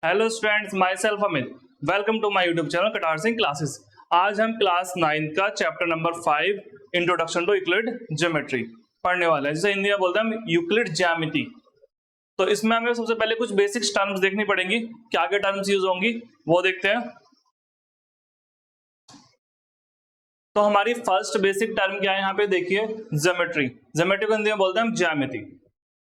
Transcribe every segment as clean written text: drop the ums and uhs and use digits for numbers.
Hello students, myself Amit. Welcome to my YouTube channel Katar Singh classes. आज हम class 9 का chapter number 5 introduction to Euclid geometry पढ़ने वाले हैं, जिसे हिंदी में बोलते हैं यूक्लिड ज्यामिति। तो इसमें हमें सबसे पहले कुछ बेसिक टर्म्स देखनी पड़ेंगी, क्या क्या टर्म्स यूज होंगी वो देखते हैं। तो हमारी फर्स्ट बेसिक टर्म क्या है यहाँ पे देखिए, ज्योमेट्री। ज्योमेट्री को हिंदी में बोलते हैं हम ज्यामिति।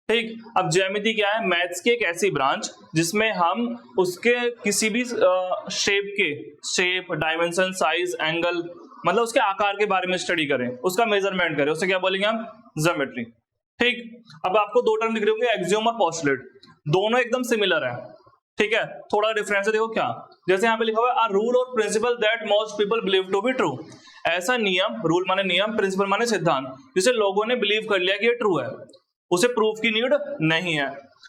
ठीक, अब ज्यामिति क्या है? मैथ्स की एक ऐसी ब्रांच जिसमें हम उसके किसी भी शेप, डायमेंशन, साइज, एंगल, मतलब उसके आकार के बारे में स्टडी करें, उसका मेजरमेंट करें, उसे क्या बोलेंगे हम? ज्योमेट्री। ठीक, अब आपको दो टर्म दिख रहे होंगे, एक्सियोम और पोस्टुलेट। दोनों एकदम सिमिलर है, ठीक है, थोड़ा डिफरेंस है। देखो क्या, जैसे यहाँ पे लिखा हुआ है, अ रूल और principle that most people believe to be true. ऐसा नियम, रूल माने नियम, प्रिंसिपल माने सिद्धांत, जिसे लोगों ने बिलीव कर लिया कि ये ट्रू है, उसे प्रूफ की नीड नहीं है।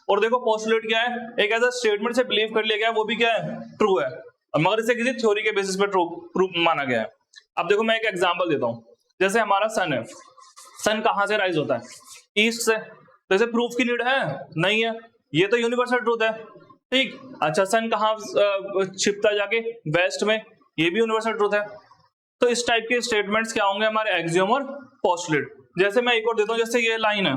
और देखो पोस्टुलेट क्या है? एक ऐसा स्टेटमेंट से बिलीव कर लिया गया, वो भी क्या है? ट्रू है, मगर इसे किसी थ्योरी के बेसिस पे ट्रू प्रूफ माना गया है। अब देखो मैं एक एग्जांपल देता हूं, जैसे हमारा सन है, सन कहां से राइज होता है? ईस्ट से। तो इसे प्रूफ की नीड है? नहीं है, ये तो यूनिवर्सल ट्रूथ है। ठीक, अच्छा सन कहां छिपता जाके? वेस्ट में, ये भी यूनिवर्सल ट्रूथ है। तो इस टाइप के स्टेटमेंट्स क्या होंगे हमारे? एक्सियोम और पोस्टुलेट। जैसे मैं एक और देता हूं, जैसे ये लाइन है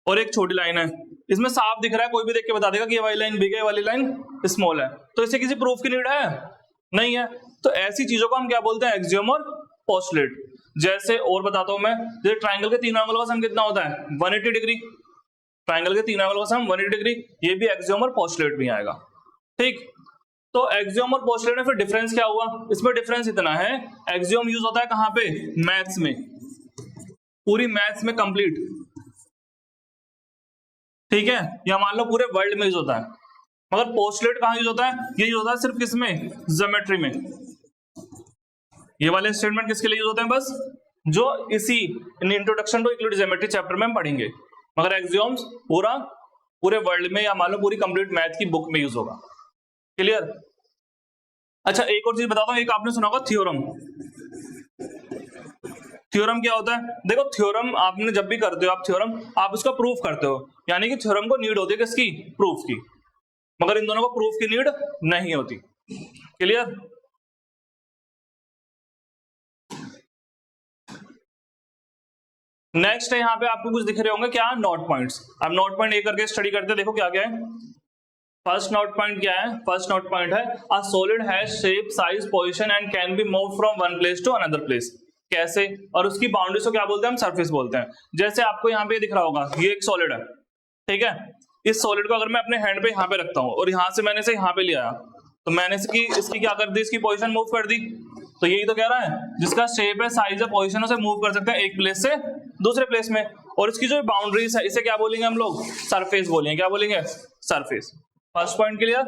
और एक छोटी लाइन है, इसमें साफ दिख रहा है, कोई भी देख के बता देगा कि ये वाली लाइन बिग है, वाली लाइन स्मॉल है, तो इसे किसी प्रूफ की नीड है? नहीं है। तो ऐसी चीजों को हम क्या बोलते हैं? एक्सियोम और पोस्टुलेट। जैसे और बताता हूं मैं, जैसे ट्राइंगल के तीन एंगलों का सम कितना होता है? 180 डिग्री। ट्राइंगल के तीन एंगलों का सम 180 डिग्री, ये भी एक्सियोम और पोस्टुलेट में आएगा। ठीक, तो एक्सियोम और पोस्टुलेट में फिर डिफरेंस क्या हुआ? इसमें डिफरेंस इतना है, एक्सियोम यूज होता है कहां पे? मैथ्स में, पूरी मैथ्स में कंप्लीट, ठीक है, या मान लो पूरे वर्ल्ड में यूज होता है। मगर पोस्टुलेट कहां यूज होता है? ये यूज होता है सिर्फ किसमें? ज्योमेट्री में। ये वाले स्टेटमेंट किसके लिए यूज होते हैं? बस जो इसी introduction to Euclid geometry chapter में हम पढ़ेंगे। मगर एक्सियोम्स पूरे वर्ल्ड में, या मान लो पूरी कंप्लीट मैथ की बुक में यूज होगा। क्लियर? अच्छा एक और चीज बताता हूं, एक आपने सुना होगा थ्योरम। थ्योरम क्या होता है? देखो थ्योरम आपने जब भी करते हो, आप थ्योरम आप उसका प्रूफ करते हो, यानी कि थ्योरम को नीड होती है किसकी? प्रूफ की। मगर इन दोनों को प्रूफ की नीड नहीं होती। क्लियर? नेक्स्ट है, यहाँ पे आपको कुछ दिख रहे होंगे, क्या? Note points. अब नोट पॉइंट एक करके स्टडी करते हैं, देखो क्या क्या है। फर्स्ट नोट पॉइंट क्या है? फर्स्ट नोट पॉइंट है, a solid has shape, size, position and can be move from one place to another place. कैसे? और उसकी बाउंड्रीज को क्या बोलते हैं? हम सरफेस बोलते हैं। जैसे आपको यहाँ पे दिख रहा होगा, ये एक सॉलिड है, ठीक है, इस सॉलिड को अगर मैं अपने हैंड पे यहाँ पे रखता हूँ और यहाँ से मैंने इसे यहाँ पे ले आया, तो मैंने इसकी क्या कर दी? इसकी पोजीशन मूव कर दी। तो यही तो कह रहा है, जिसका शेप है, साइज है, पोजीशन, उसे मूव कर सकते हैं एक प्लेस से दूसरे प्लेस में। और इसकी जो बाउंड्रीज है, इसे क्या बोलेंगे हम लोग? सरफेस बोलेंगे। क्या बोलेंगे? सरफेस। First point clear?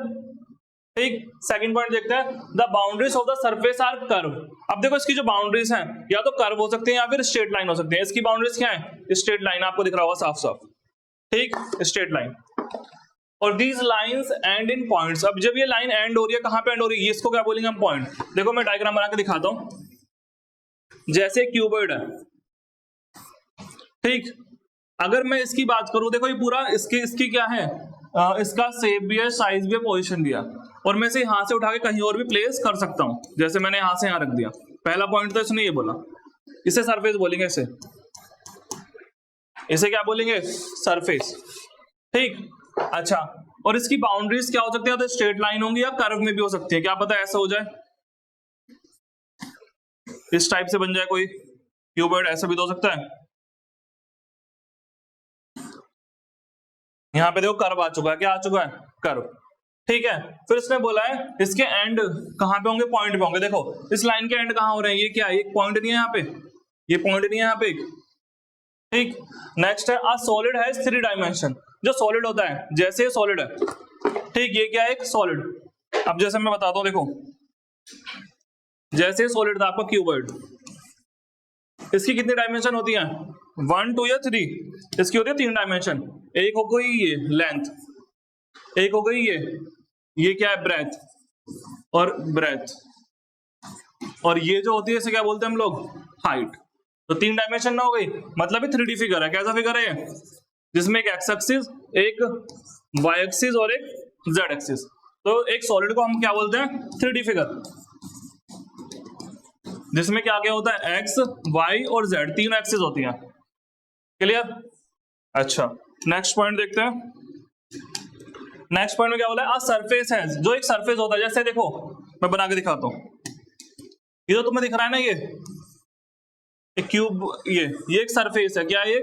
ठीक, सेकंड पॉइंट देखते हैं, the boundaries of the surface are curve. अब देखो इसकी जो बाउंड्रीज हैं, या तो कर्व हो सकते हैं या फिर स्ट्रेट लाइन हो सकते हैं। इसकी बाउंड्रीज क्या है? स्ट्रेट लाइन, आपको दिख रहा होगा साफ साफ, ठीक, स्ट्रेट लाइन। और these lines and in points. अब जब ये लाइन एंड हो रही है, कहां पे एंड हो रही है? इसको क्या बोलेंगे हम? पॉइंट। देखो मैं डायग्राम बना के दिखाता हूं, जैसे क्यूबॉइड है, ठीक, अगर मैं इसकी बात करूं, देखो ये पूरा इसकी क्या है? इसका शेप भी है, साइज भी है, पोजीशन भी है, और मैं इसे यहां से उठा के कहीं और भी प्लेस कर सकता हूं। जैसे मैंने यहां से यहां रख दिया, पहला पॉइंट तो इसने ये बोला, इसे सरफेस बोलेंगे। इसे क्या बोलेंगे? सरफेस। ठीक, अच्छा, और इसकी बाउंड्रीज क्या हो सकती है? तो स्ट्रेट लाइन होंगी या कर्व में भी हो सकती है। क्या पता ऐसा हो जाए, इस टाइप से बन जाए कोई क्यूबॉइड, ऐसा भी तो हो सकता है। यहां पे देखो कर्व आ चुका है, क्या आ चुका है? कर्व। ठीक है, फिर इसने बोला है इसके एंड कहां पे होंगे? पॉइंट पे होंगे। देखो इस लाइन के एंड कहां हो रहे हैं? ये क्या है? एक पॉइंट नहीं है यहाँ पे, ये पॉइंट नहीं है यहाँ पे, ठीक। नेक्स्ट है, अ सॉलिड हैज 3 डायमेंशन। जो सॉलिड होता है, जैसे सॉलिड है, ठीक, ये क्या है? एक सॉलिड। अब जैसे मैं बताता हूं, देखो जैसे सॉलिड था आपका क्यूबॉइड, इसकी कितनी डायमेंशन होती है? 1, 2 या 3? इसकी होती है 3 डायमेंशन। एक हो गई ये लेंथ, एक हो गई ये क्या है? ब्रेथ, और ब्रेथ, और ये जो होती है इसे क्या बोलते हैं हम लोग? हाइट। तो 3 डायमेंशन ना हो गई, मतलब ये 3D फिगर है। कैसा फिगर है? जिसमें एक एक्स एक्सिस, एक वाई एक्सिस और एक z एक्सिस। तो एक सॉलिड को हम क्या बोलते हैं, 3D फिगर, जिसमें क्या क्या होता है, x, y और z तीनों एक्सिस होती हैं। क्लियर? अच्छा, नेक्स्ट पॉइंट देखते हैं। नेक्स्ट पॉइंट में क्या बोला है, सरफेस है, जो एक सरफेस होता है, जैसे देखो मैं बना के दिखाता हूं, ये तो तुम्हें दिख रहा है ना, ये एक क्यूब, ये एक सरफेस है, क्या है ये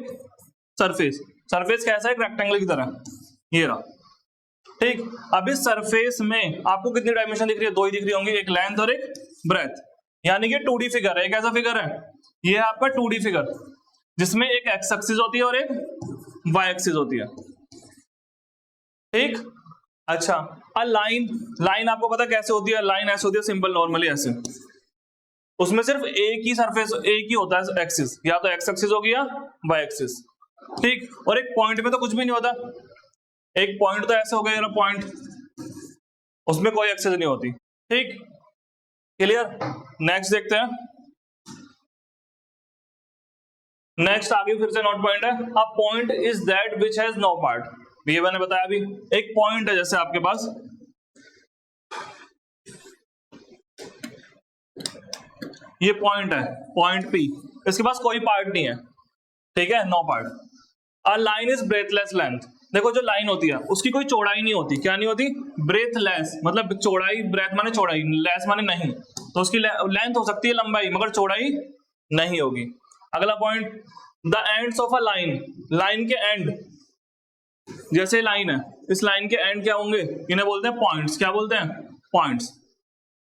सरफेस। सरफेस कैसा है, एक रेक्टेंगल की तरह, ये रहा। ठीक, अब इस सरफेस में आपको कितनी डायमेंशन दिख रही है, दो ही दिख रही होंगी, एक लेंथ और एक ब्रेथ, यानी कि 2D फिगर है। एक ऐसा फिगर है, ये है आपका 2D फिगर, जिसमें एक एक्स एक्सिस होती है और एक वाई एक्सिस होती है। ठीक, अच्छा, लाइन आपको पता कैसे होती है, लाइन ऐसे होती है सिंपल, नॉर्मली ऐसे, उसमें सिर्फ एक ही सरफेस, एक ही होता है एक्सिस, या तो एक्स एक्सिस होगी या वाई एक्सिस। ठीक, और एक पॉइंट में तो कुछ भी नहीं होता, एक पॉइंट तो ऐसे हो गया पॉइंट, उसमें कोई एक्सिस नहीं होती। ठीक, क्लियर? नेक्स्ट देखते हैं। नेक्स्ट आगे फिर से नोट पॉइंट है, a point is that which has no part. ये मैंने बताया अभी, एक पॉइंट है जैसे आपके पास, ये पॉइंट है, पॉइंट P, इसके पास कोई पार्ट नहीं है, ठीक है, no part. A line is breathless length, देखो जो लाइन होती है उसकी कोई चौड़ाई नहीं होती, क्या नहीं होती, ब्रेथलेस, मतलब चौड़ाई, ब्रेथ माने चौड़ाई, लेस माने नहीं, तो उसकी लेंथ हो सकती है लंबाई, मगर चौड़ाई नहीं होगी। अगला point, the ends of a line, line के एंड, जैसे लाइन है, इस लाइन के एंड क्या होंगे, इन्हें बोलते हैं पॉइंट्स। क्या बोलते हैं, पॉइंट्स,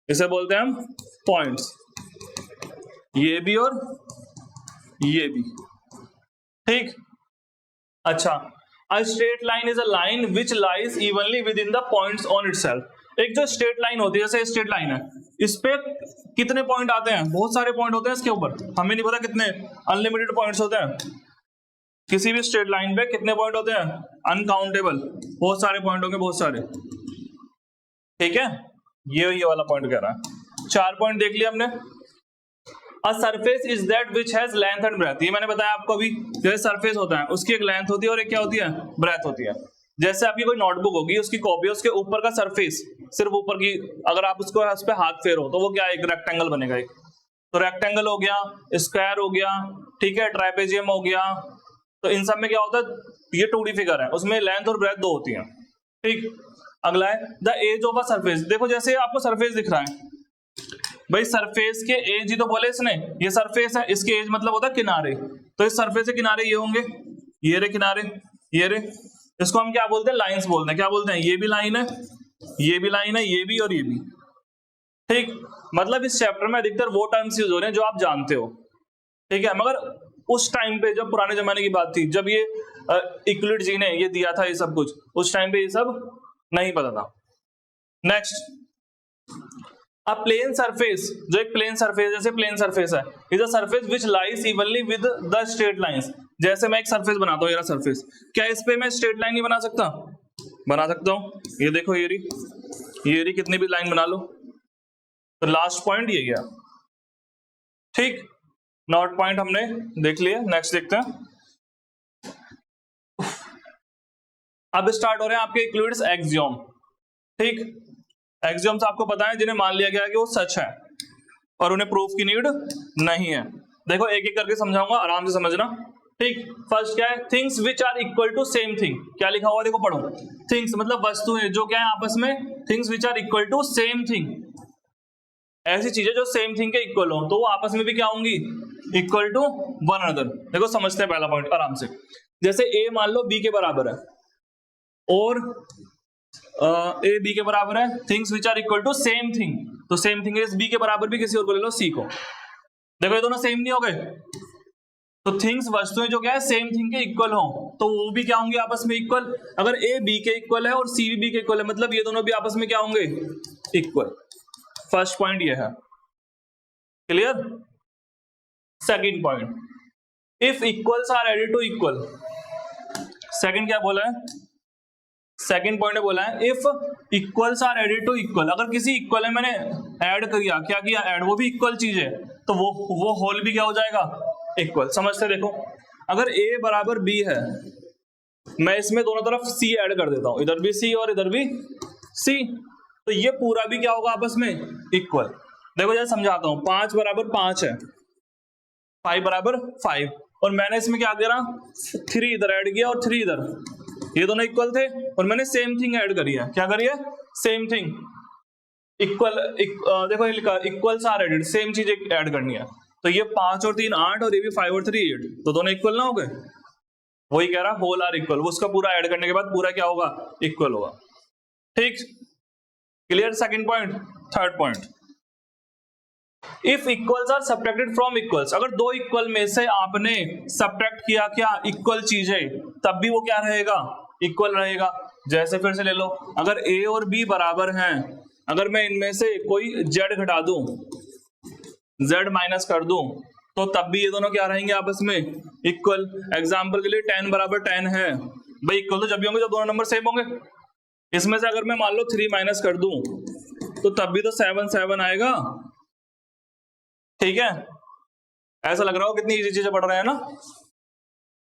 इसे बोलते हैं हम पॉइंट्स, ये भी और ये भी। ठीक, अच्छा, अ straight line is a line which lies evenly with in the points on itself. एक जो स्ट्रेट लाइन होती है, जैसे स्ट्रेट लाइन है, इस पे कितने पॉइंट आते हैं, बहुत सारे पॉइंट होते हैं इसके ऊपर, हमें नहीं पता कितने, अनलिमिटेड पॉइंट्स होते हैं। किसी भी स्ट्रेट लाइन पे कितने पॉइंट होते हैं, अनकाउंटेबल, बहुत सारे पॉइंट होंगे, बहुत सारे। ठीक है, ये वाला पॉइंट कह रहा है। 4 पॉइंट देख लिया हमने। A surface is that which has length and breadth, ये मैंने बताया आपको अभी, जैसे सरफेस होता है उसकी एक लेंथ होती है और एक क्या होती है, ब्रेथ होती है। जैसे आपकी कोई नोटबुक होगी, उसकी कॉपी, उसके ऊपर का सरफेस, सिर्फ ऊपर की, अगर आप उसको उस पर हाथ फेरो तो वो क्या, एक रेक्टेंगल बनेगा एक, तो रेक्टेंगल हो गया, स्क्वायर हो गया, ठीक है, ट्राइपेजियम हो गया। तो इन सब में क्या होता है, ये 2D फिगर है, उसमें लेंथ और ब्रेथ 2 होती है। ठीक, अगला है the edge of a surface, देखो जैसे आपको सरफेस दिख रहा है भाई, सरफेस के एज ही तो बोले इसने, ये सरफेस है, इसके एज मतलब होता है किनारे, तो इस सरफेस के किनारे ये होंगे, ये रे किनारे, ये रे, इसको हम क्या बोलते हैं, लाइंस बोलते हैं। क्या बोलते हैं, ये भी लाइन है, ये भी लाइन है, ये भी और ये भी। ठीक, मतलब इस चैप्टर में अधिकतर वो टर्म्स यूज हो रहे हैं जो आप जानते हो, ठीक है, मगर उस टाइम पे जब पुराने जमाने की बात थी, जब ये यूक्लिड जी ने ये दिया था ये सब कुछ, उस टाइम पे ये सब नहीं पता था। नेक्स्ट, अ प्लेन सरफेस, जो एक प्लेन सरफेस, जैसे प्लेन सरफेस है, is a surface which lies evenly with the straight lines. जैसे मैं एक सरफेस बनाता हूँ, ये सरफेस, क्या इस पे मैं स्ट्रेट लाइन नहीं बना सकता, बना सकता हूँ। ये देखो, ये रही कितनी भी लाइन बना लो। तो लास्ट पॉइंट ये गया। ठीक, नोट पॉइंट हमने देख लिया। नेक्स्ट देखते हैं। अब स्टार्ट हो रहे हैं आपके यूक्लिड्स एक्सियोम। ठीक, एक्सियोम्स आपको पता है जिन्हें मान लिया गया कि वो सच है और उन्हें प्रूफ की नीड नहीं है। देखो एक एक करके समझाऊंगा, आराम से समझना। ठीक, फर्स्ट क्या है, things which are equal to same thing. क्या लिखा हुआ देखो, पढ़ो, थिंग्स मतलब वस्तुएं जो क्या है आपस में, things which are equal to same thing, ऐसी चीजें जो सेम थिंग के इक्वल हो, तो वो आपस में भी क्या होंगी, इक्वल टू वन अनदर। देखो समझते हैं पहला पॉइंट आराम से। जैसे ए मान लो बी के बराबर है और ए बी के बराबर है, things which are equal to same thing, तो सेम थिंग इज बी के बराबर भी किसी और को ले लो, सी को। देखो ये दोनों सेम नहीं हो गए, तो थिंग्स वस्तुएं जो क्या है सेम थिंग के इक्वल हो, तो वो भी क्या होंगे आपस में इक्वल। अगर ए बी के इक्वल है और सी भी बी के इक्वल है, मतलब ये दोनों भी आपस में क्या होंगे, इक्वल। फर्स्ट पॉइंट ये है, clear. Second point, if equals are added to equal. Second क्या बोला है, सेकंड पॉइंट में बोला है if equals are added to equal. अगर किसी इक्वल है मैंने ऐड किया, क्या किया ऐड, वो भी इक्वल चीज है, तो वो होल भी क्या हो जाएगा, इक्वल। समझते देखो, अगर a बराबर b है, मैं इसमें दोनों तरफ c ऐड कर देता हूं, इधर भी c और इधर भी c, तो ये पूरा भी क्या होगा आपस में इक्वल। देखो जैसे समझाता हूं, 5 बराबर 5 है, 5 बराबर 5, और मैंने इसमें क्या करा 3 इधर ऐड किया और 3 इधर, ये दोनों इक्वल थे और मैंने सेम थिंग ऐड करी है। क्या करी है? Same thing, equal. देखो ये लिखा इक्वल्स आर एडेड, सेम चीज ऐड करनी है। तो ये 5 और 3 8 और ये भी 5 और 3 8, तो दोनों इक्वल ना हो गए? वही कह रहा होल आर इक्वल, उसका पूरा ऐड करने के बाद पूरा क्या होगा? इक्वल होगा। ठीक, clear? Second point. Third point, if equals are subtracted from equals, अगर दो इक्वल में से आपने सब्ट्रैक्ट किया क्या इक्वल चीजें, तब भी वो क्या रहेगा? इक्वल रहेगा। जैसे फिर से ले लो, अगर a और b बराबर हैं, अगर मैं इनमें से कोई z घटा दूं, z माइनस कर दूं, तो तब भी ये दोनों क्या रहेंगे आपस में? इक्वल। एग्जाम्पल के लिए 10 बराबर 10 है भाई, इक्वल तो जब भी होंगे जब दोनों नंबर सेम होंगे। इसमें से अगर मैं मान लो 3 माइनस कर दूं, तो तब भी तो 7 7 आएगा। ठीक है, ऐसा लग रहा हो कितनी इजी चीजें पढ़ रहे हैं ना,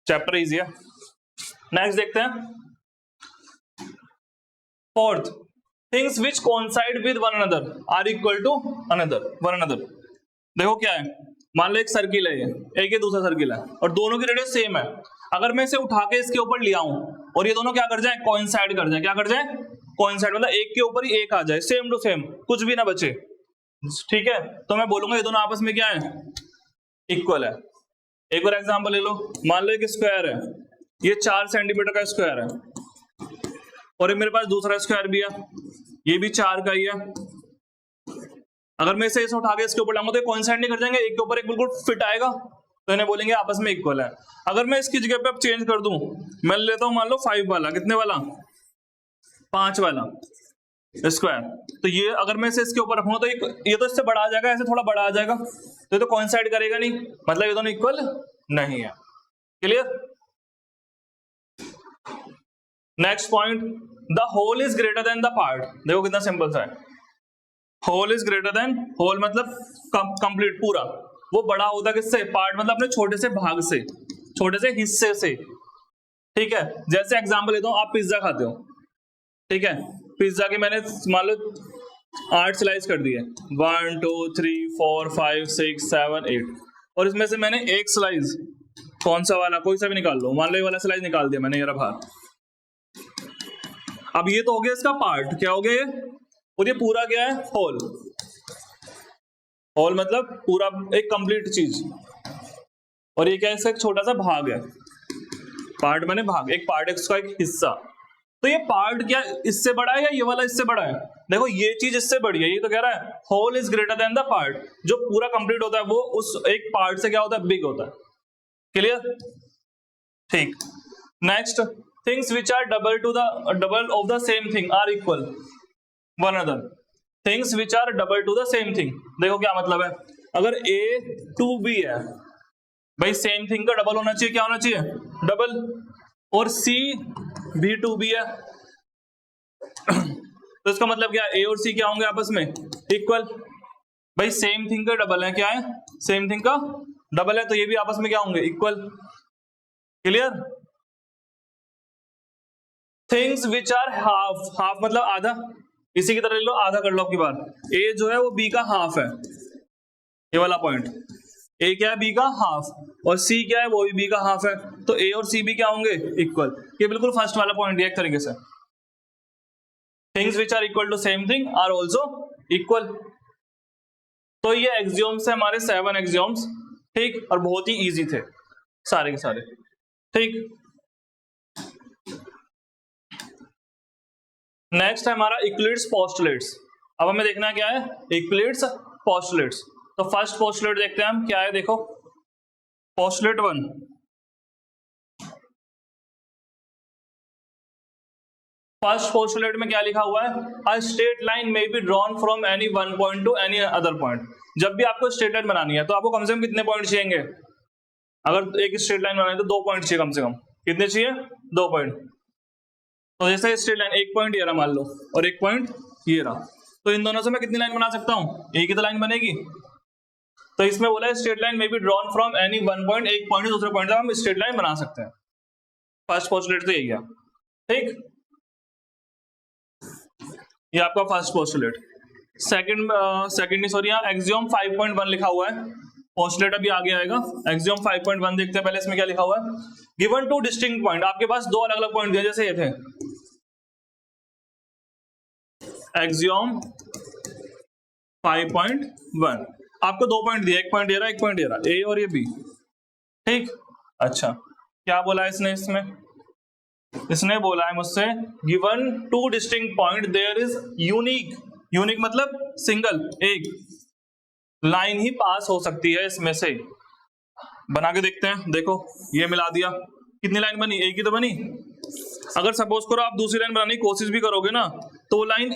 चैप्टर इजी है। नेक्स्ट देखते हैं, fourth, things which coincide with one another are equal to another one another. देखो क्या है, मान लो एक सर्किल है, एक ये दूसरा सर्किल है और दोनों की रेडियस सेम है। अगर मैं इसे उठा के इसके ऊपर ले आऊं और ये दोनों क्या कर जाए? कोइंसाइड कर जाए। क्या कर जाए? कोइंसाइड, मतलब एक के ऊपर ही एक आ जाए, सेम टू सेम, कुछ भी ना बचे। ठीक है, तो मैं बोलूंगा ये दोनों आपस में क्या है? इक्वल है। एक और एग्जांपल ले लो, मान लो एक स्क्वायर है, ये 4 सेंटीमीटर का स्क्वायर है और ये मेरे पास दूसरा स्क्वायर भी है, ये भी 4 का ही है। अगर मैं इसे उठा के इसके ऊपर लाऊंगा तो कोइंसाइड नहीं कर जाएंगे, एक के ऊपर एक बिल्कुल फिट आएगा, तो इन्हें बोलेंगे आपस में इक्वल है। अगर मैं इसकी जगह पे अब चेंज कर दूं, मैं लेता हूं मान लो 5 वाला, कितने वाला? 5 वाला स्क्वायर, तो ये अगर मैं इसे इसके ऊपर रखूंगा तो ये तो इससे बड़ा आ जाएगा, ऐसे थोड़ा बड़ा आ जाएगा, तो ये तो कोइंसाइड करेगा नहीं, मतलब ये दोनों इक्वल नहीं है। Clear? Next point, the whole is greater than the part. देखो कितना सिंपल सा है, whole is greater than, whole मतलब कंप्लीट पूरा, वो बड़ा होता है किससे? पार्ट मतलब अपने छोटे से भाग से, छोटे से हिस्से से। ठीक है, जैसे एग्जांपल लेता हूं, आप पिज्जा खाते हो, ठीक है, पिज्जा के मैंने मान लो 8 स्लाइस कर दिए, 1 2 3 4 5 6 7 8, और इसमें से मैंने एक स्लाइस, कौन सा वाला, कोई सा भी निकाल लो, मान लो ये वाला स्लाइस निकाल दिया मैंने, ये रहा बाहर। अब ये तो हो गया इसका पार्ट, क्या हो गया ये? और ये पूरा क्या है? होल। होल मतलब पूरा एक कंप्लीट चीज, और ये क्या है? इसका एक छोटा सा भाग है। पार्ट माने भाग, एक पार्ट इसका एक हिस्सा। तो ये पार्ट क्या इससे बड़ा है या ये वाला इससे बड़ा है? देखो ये चीज इससे बड़ी है, ये तो कह रहा है whole is greater than the part, जो पूरा कंप्लीट होता है वो उस एक पार्ट से क्या होता है? बिग होता है। क्लियर? ठीक। Next, things which are double of the same thing are equal one other. Things which are double to the same thing, देखो क्या मतलब है, अगर A टू B है भाई, सेम थिंग का डबल होना चाहिए, क्या होना चाहिए? डबल। और C भी टू B है तो इसका मतलब क्या? A और C क्या होंगे आपस में? इक्वल। भाई सेम थिंग का डबल है, क्या है? सेम थिंग का डबल है, तो ये भी आपस में क्या होंगे? Equal. Clear? Things which are half, half मतलब आधा, इसी की तरह ले लो, आधा कर लो आपकी बार। A जो है वो B का हाफ है, ये वाला पॉइंट, A क्या है? B का हाफ, और C क्या है? वो भी B का हाफ है, तो A और C भी क्या होंगे? इक्वल। ये बिल्कुल फर्स्ट वाला पॉइंट है एक तरीके से, things which are equal to same thing are also equal. तो ये एक्सियोम्स है हमारे, 7 एक्सियोम्स, ठीक, और बहुत ही इजी थे सारे के सारे। ठीक, नेक्स्ट है हमारा यूक्लिड्स पोस्टुलेट्स। अब हमें देखना क्या है? Euclid's postulates. तो फर्स्ट पोस्टुलेट देखते हैं हम, क्या है? देखो पोस्टुलेट 1, फर्स्ट पोस्टुलेट में क्या लिखा हुआ है? अ straight line may be drawn from any one point two any other point. जब भी आपको स्ट्रेट लाइन बनानी है तो आपको कम से कम कितने पॉइंट चाहिए? अगर एक स्ट्रेट लाइन बनानी है तो 2 पॉइंट चाहिए कम से कम। कितने चाहिए? 2 पॉइंट। तो जैसे स्ट्रेट लाइन, एक पॉइंट ये रहा मान लो, और एक पॉइंट ये रहा, तो इन दोनों से मैं कितनी लाइन बना सकता हूँ? एक ही तो लाइन बनेगी। तो इसमें बोला है straight line may be drawn from any one point, एक पॉइंट दूसरे पॉइंट तक हम स्ट्रेट लाइन बना सकते हैं। फर्स्ट पोस्टुलेट तो यही है, ठीक। ये आपका फर्स्ट पोस्टुलेट। सेकंड नहीं सॉरी, यहाँ एक्सियोम 5.1 लिखा हुआ है, पोस्टुलेट अभी आगे आएगा। एक्सियोम 5.1 देखते हैं पहले, इसमें क्या लिखा हुआ है। गिवन टू डिस्टिंक्ट पॉइंट, आपके पास दो अलग अलग पॉइंट दिए, जैसे ये थे एक्सियोम 5.1, आपको दो पॉइंट दिए, एक पॉइंट ये रहा, एक पॉइंट ये रहा, ए और ये बी, ठीक। अच्छा, क्या बोला है इसने, इसने बोला है मुझसे given two distinct point there is unique, unique मतलब सिंगल, एक लाइन ही पास हो सकती है इसमें से। बना के देखते हैं, देखो ये मिला दिया, कितनी लाइन बनी, एक ही तो बनी। अगर सपोज करो आप दूसरी लाइन बनाने की कोशिश भी करोगे ना, तो वो लाइन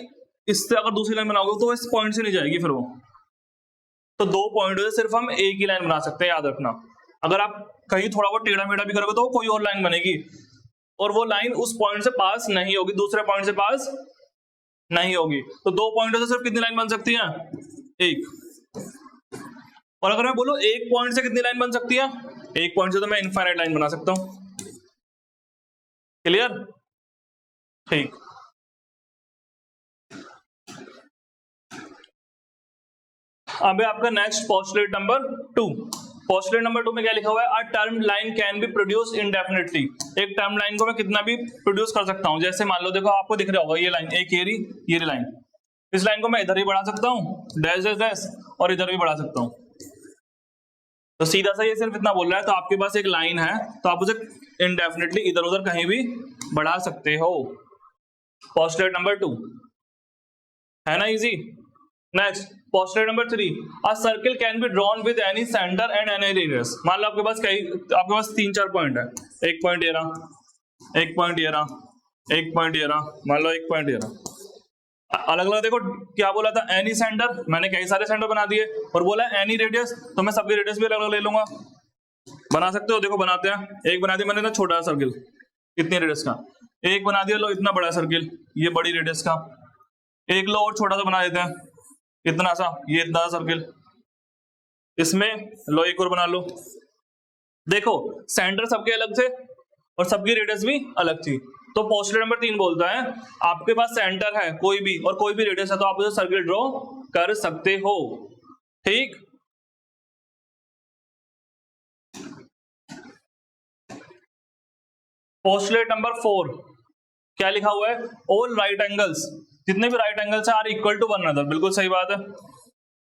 इससे अगर दूसरी लाइन बनाओगे तो इस पॉइंट से नहीं जाएगी फिर वो, तो दो पॉइंट से सिर्फ हम एक ही लाइन बना सकते हैं, याद रखना। अगर आप कहीं थोड़ा बहुत टेढ़ा मेढ़ा भी करोगे तो कोई और लाइन बनेगी, और वो लाइन उस पॉइंट से पास नहीं होगी, दूसरे पॉइंट से पास नहीं होगी। तो दो पॉइंटों से सिर्फ कितनी लाइन बन सकती है, एक। और अगर मैं बोलूं एक पॉइंट से कितनी लाइन बन सकती है, एक पॉइंट से तो मैं इनफाइनाइट लाइन बना सकता हूं, क्लियर, ठीक। अब आपका next postulate number 2। Postulate number 2 में क्या लिखा हुआ है, a term line can be produce इंडेफिनिटली, एक टर्म लाइन को मैं कितना भी प्रोड्यूस कर सकता हूं। जैसे मान लो, देखो आपको दिख रहा होगा ये लाइन, एक ये लाइन, इस लाइन को मैं इधर ही बढ़ा सकता हूं, डैश डैश डैश, और इधर भी बढ़ा सकता हूं। तो सीधा सा ये सिर्फ इतना बोल रहा है, तो आपके पास एक लाइन है तो आप उसे इंडेफिनिटली इधर उधर कहीं भी बढ़ा सकते हो। पोस्टुलेट नंबर 2 है ना, easy. Next postulate number 3, a circle can be drawn with any centre and any radius. मान लो आपके पास 3-4 पॉइंट है, एक पॉइंट ये रहा, एक पॉइंट ये रहा, एक पॉइंट ये रहा, मान लो एक पॉइंट ये रहा, अलग अलग। देखो क्या बोला था, एनी सेंटर, मैंने कई सारे सेंटर बना दिए, और बोला एनी रेडियस, तो मैं सबके रेडियस भी अलग अलग ले लूंगा। बना सकते हो, देखो बनाते हैं। एक बना दिया मैंने ना छोटा सर्किल, इतनी रेडियस का, एक बना दिया लो इतना बड़ा सर्किल, ये बड़ी रेडियस का, एक लो और छोटा सा बना देते हैं, इतना सा, ये इतना सर्किल, इसमें लो एक और बना लो। देखो सेंटर सबके अलग थे और सबकी रेडियस भी अलग थी। तो पोस्टुलेट नंबर 3 बोलता है आपके पास सेंटर है कोई भी और कोई भी रेडियस है, तो आप उसे सर्किल ड्रॉ कर सकते हो, ठीक। पोस्टुलेट नंबर 4 क्या लिखा हुआ है, ऑल राइट एंगल्स, जितने भी right angles are equal to one another. बिल्कुल सही बात है,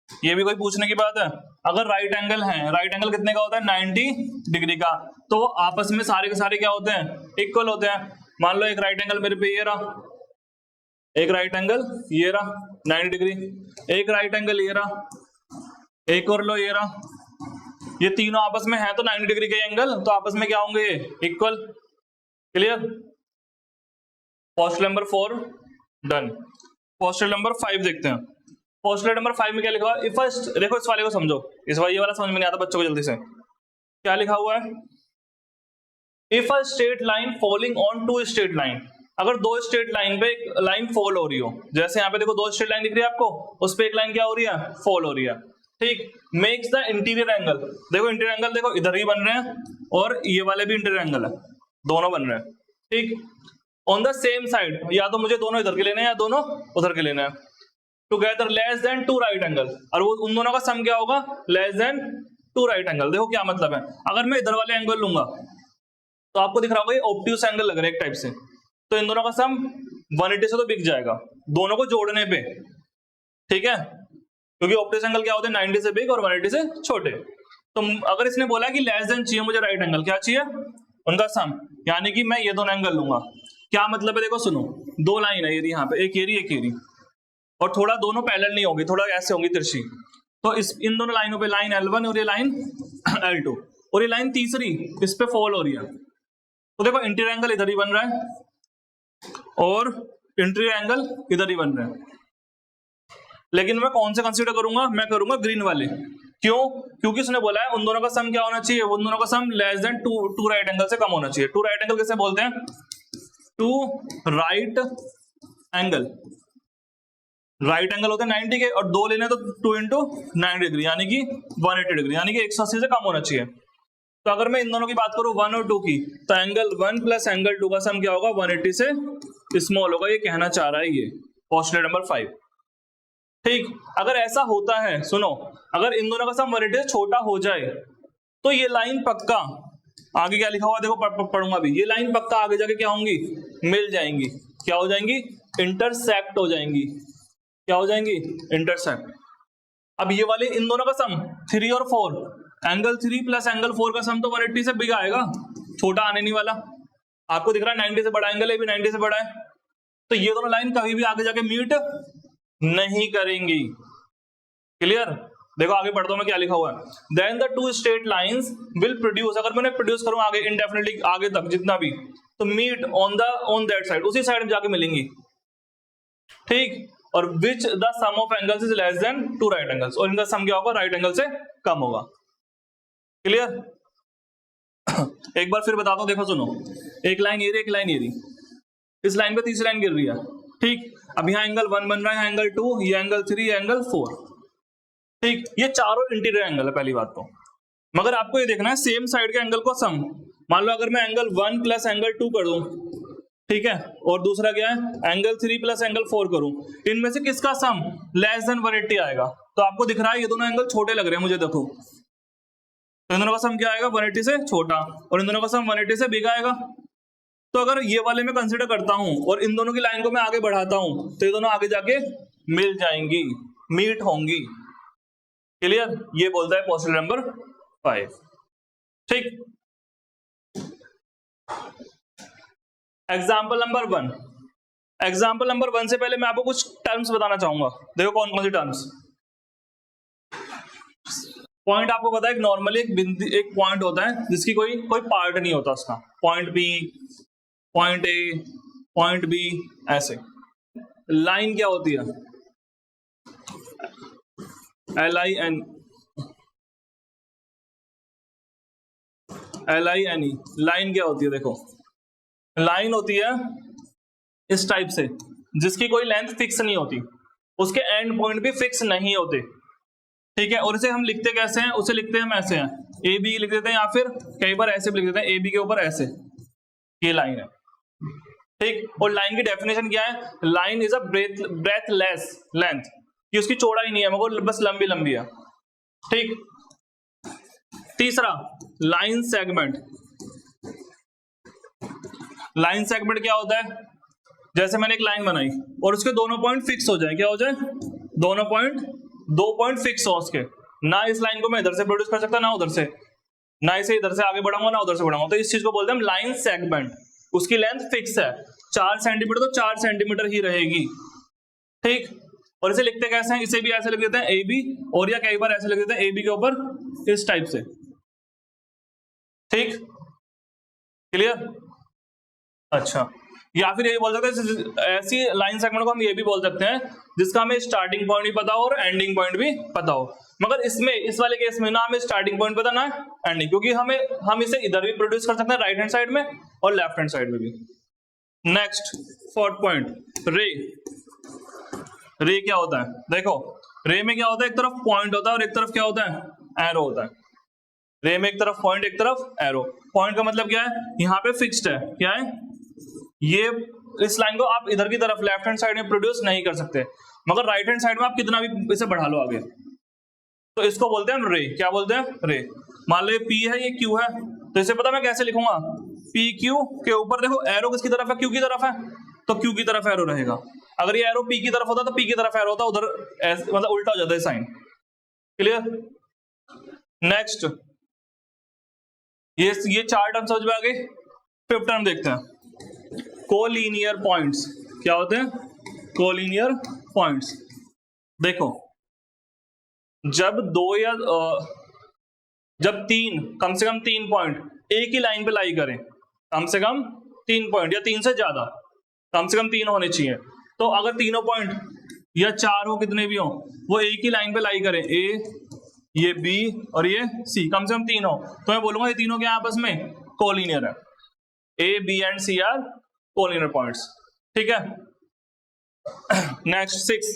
ये भी कोई पूछने की बात है। अगर राइट एंगल है, राइट एंगल कितने का होता है, 90 डिग्री का, तो आपस में सारे के सारे क्या होते हैं, इक्वल होते हैं। मान लो एक राइट एंगल मेरे पे ये रहा, एक राइट एंगल ये रहा 90 डिग्री, एक राइट एंगल ये रहा, एक और लो ये रहा, ये तीनों आपस में है तो 90 डिग्री के एंगल, तो आपस में क्या होंगे, equal, clear. Postulate number 4 done. Postulate number 5 देखते हैं। पोस्टुलेट नंबर 5 में क्या लिखा हुआ है, फर्स्ट देखो इस वाले को समझो, इस वाले ये वाला समझ में नहीं आता बच्चों को जल्दी से। क्या लिखा हुआ है, if a straight line falling on two straight line, अगर दो स्ट्रेट लाइन पे एक लाइन फॉल हो रही हो, जैसे यहाँ पे देखो दो स्ट्रेट लाइन दिख रही है आपको, उस पे एक लाइन क्या हो रही है, फॉल हो रही है, ठीक। मेक्स द इंटीरियर एंगल, देखो इंटीरियर एंगल देखो इधर ही बन रहे हैं और ये वाले भी इंटीरियर एंगल है, दोनों बन रहे हैं, ठीक। ऑन द सेम साइड, या तो मुझे दोनों इधर के लेने हैं या दोनों उधर के लेने हैं, together less than 2 right angle, और वो उन दोनों का सम क्या होगा, लेस देन 2 राइट एंगल। देखो क्या मतलब है, अगर मैं इधर वाले एंगल लूंगा तो आपको दिख रहा होगा ये ऑब्ट्यूस एंगल लग रहा है एक टाइप से, तो इन दोनों का सम 180 से तो बिक जाएगा दोनों को जोड़ने पे, ठीक है, क्योंकि ऑब्ट्यूस एंगल क्या होते हैं 90 से बिग और 180 से छोटे। तो अगर इसने बोला कि लेस देन चाहिए मुझे राइट एंगल, क्या चाहिए, उनका सम, यानी कि मैं ये दोनों एंगल लूंगा। क्या मतलब है, देखो सुनो, दो लाइन है ये यहाँ पे, एक येरी एक येरी, और थोड़ा दोनों पैरेलल नहीं होगी, थोड़ा ऐसे होंगी तिरछी, तो इन दोनों लाइनों पे लाइन L1 और ये लाइन L2 और ये लाइन तीसरी इस पे फॉल हो रही है, तो देखो इंटीरियर एंगल इधर ही बन रहा है और इंटीरियर एंगल इधर ही बन रहा है, लेकिन मैं कौन से कंसीडर करूंगा, मैं करूंगा ग्रीन वाले। क्यों, क्योंकि उसने बोला है उन दोनों का सम क्या होना चाहिए, उन दोनों का sum less than 2 right angle से कम होना चाहिए। 2 राइट एंगल किसे बोलते हैं, 2 राइट एंगल, राइट एंगल होते हैं 90 के और दो लेने तो 2 × 90 डिग्री यानी कि 180 डिग्री, यानी कि 180 से कम होना चाहिए। तो अगर मैं इन दोनों की बात करूं 1 और 2 की, तो एंगल 1 प्लस एंगल 2 का सम क्या होगा, 180 से स्मॉल होगा, ये कहना चाह रहा है ये पोस्टुलेट नंबर 5। ठीक, अगर ऐसा होता है, सुनो, अगर इन दोनों का सम 180 से छोटा हो जाए तो ये लाइन पक्का, आगे क्या लिखा हुआ देखो, पढ़ूंगा अभी, ये लाइन पक्का आगे जाके क्या होंगी, मिल जाएंगी। क्या हो जाएंगी, इंटरसेक्ट हो जाएंगी। क्या हो जाएंगी, इंटरसेक्ट। अब ये वाले इन दोनों का सम 3 और 4, एंगल 3 प्लस एंगल 4 का सम तो 180 से बिग आएगा, छोटा आने नहीं वाला। आपको दिख रहा है 90 से बड़ा एंगल है, भी 90 से बड़ा है, तो ये दोनों लाइन कभी भी आगे जाके मीट नहीं करेंगी। क्लियर, देखो आगे पढ़ता हूं मैं क्या लिखा हुआ है, then the two straight lines will produce, अगर मैंने प्रोड्यूस करूं आगे इंडेफिनिटली आगे तक जितना भी, तो मीट ऑन दैट साइड, उसी साइड में जाके मिलेंगी। ठीक, और which the sum of angles is less than two right angles, और इनका सम क्या होगा, राइट एंगल से कम होगा। क्लियर, एक बार फिर बताता हूं, देखो सुनो, एक लाइन ये रही, एक लाइन ये रही, इस लाइन पे तीसरी लाइन गिर रही है। ठीक, अब यहाँ एंगल 1 बन रहा है, एंगल 2, ये एंगल 3, ये एंगल 4। ठीक, ये चारों इंटीरियर एंगल है पहली बात तो, मगर आपको ये देखना है सेम साइड के एंगल को सम। मान लो अगर मैं एंगल 1 प्लस एंगल 2 कर दूं, ठीक है, और दूसरा क्या है एंगल 3 प्लस एंगल 4 करूं, इनमें से किसका सम लेस देन 180 आएगा। तो आपको दिख रहा है ये दोनों एंगल छोटे लग रहे हैं मुझे, देखो, तो इन दोनों का सम क्या आएगा, 180 से छोटा, और इन दोनों का सम 180 से बिग आएगा। तो अगर ये वाले में कंसीडर करता हूं और इन दोनों की लाइन को मैं आगे बढ़ाता हूं, तो ये दोनों आगे जाके मिल जाएंगी, मीट होंगी। क्लियर, ये बोलता है पोस्टुलेट नंबर 5। ठीक, एग्जाम्पल नंबर 1, एग्जाम्पल नंबर 1 से पहले मैं आपको कुछ टर्म्स बताना चाहूंगा। देखो कौन कौन सी टर्म्स। पॉइंट आपको पता है नॉर्मली एक बिंदु, एक पॉइंट होता है जिसकी कोई पार्ट नहीं होता उसका, point B, point A, point B, ऐसे। लाइन क्या होती है, LIN, LINE, लाइन क्या होती है, देखो लाइन होती है इस टाइप से, जिसकी कोई लेंथ फिक्स नहीं होती, उसके एंड पॉइंट भी फिक्स नहीं होते। ठीक है, और इसे हम लिखते कैसे हैं, उसे लिखते हैं हम ऐसे हैं, AB लिख देते हैं, या फिर कई बार ऐसे भी लिख देते हैं, AB के ऊपर ऐसे, ये लाइन है। ठीक, और लाइन की डेफिनेशन क्या है, line is a breathless length, कि उसकी चौड़ाई नहीं है मगर बस लंबी लंबी है। ठीक, तीसरा लाइन सेगमेंट। लाइन सेगमेंट क्या होता है, जैसे मैंने एक लाइन बनाई और उसके दोनों पॉइंट फिक्स हो जाए, क्या हो जाए, दोनों पॉइंट, दो पॉइंट फिक्स हो उसके, ना इस लाइन को मैं इधर से प्रोड्यूस कर सकता ना उधर से, ना इसे इधर से आगे बढ़ाऊंगा ना उधर से बढ़ाऊंगा, तो इस चीज को बोलते हैं हम लाइन सेगमेंट। उसकी लेंथ फिक्स है 4 सेंटीमीटर, तो 4 सेंटीमीटर ही रहेगी। ठीक, और इसे लिखते कैसे हैं, इसे भी ऐसे लिख देते हैं AB, और या कई बार ऐसे लिख देते हैं AB के ऊपर इस टाइप से। ठीक, क्लियर, अच्छा, या फिर ये बोल सकते हैं ऐसी लाइन सेगमेंट को हम ये भी बोल सकते हैं जिसका हमें स्टार्टिंग पॉइंट भी पता हो और एंडिंग पॉइंट भी पता हो, मगर इसमें इस वाले केस में ना हमें स्टार्टिंग पॉइंट पता ना एंडिंग, क्योंकि हम इसे इधर भी प्रोड्यूस कर सकते हैं राइट हैंड साइड में और लेफ्ट हैंड साइड में भी। नेक्स्ट 4th पॉइंट, रे। रे क्या होता है, देखो रे में क्या होता है, एक तरफ पॉइंट होता है और एक तरफ क्या होता है, एरो होता है। रे में एक तरफ पॉइंट, एक तरफ एरो। पॉइंट का मतलब क्या है, यहाँ पे फिक्स्ड है, क्या है ये, इस लाइन को आप इधर की तरफ लेफ्ट हैंड साइड में प्रोड्यूस नहीं कर सकते, मगर राइट हैंड साइड में आप कितना भी इसे बढ़ा लो आगे, तो इसको बोलते हैं रे। क्या बोलते हैं, रे। मान लो P है, ये Q है, तो इसे पता मैं कैसे लिखूंगा, PQ के ऊपर देखो एरो किसकी तरफ है, Q की तरफ है, तो Q की तरफ एरो रहेगा। अगर ये एरो P की तरफ होता तो P की तरफ एरो होता, उधर मतलब उल्टा हो जाता है साइन। क्लियर, नेक्स्ट, ये 4 टर्म समझ में आ गई। 5th टर्म देखते हैं, कोलिनियर पॉइंट्स। क्या होते हैं, कोलिनियर पॉइंट्स। देखो जब जब कम से कम 3 पॉइंट एक ही लाइन पे लाई करें, कम से कम 3 पॉइंट या 3 से ज्यादा, कम से कम 3 होने चाहिए, तो अगर तीनों पॉइंट या 4 हो, कितने भी हो, वो एक ही लाइन पे लाई करें, A, ये B और ये C, कम से कम 3 हो, तो मैं बोलूंगा ये तीनों क्या आपस में कोलिनियर है। A, B and C are collinear points. ठीक है, next 6,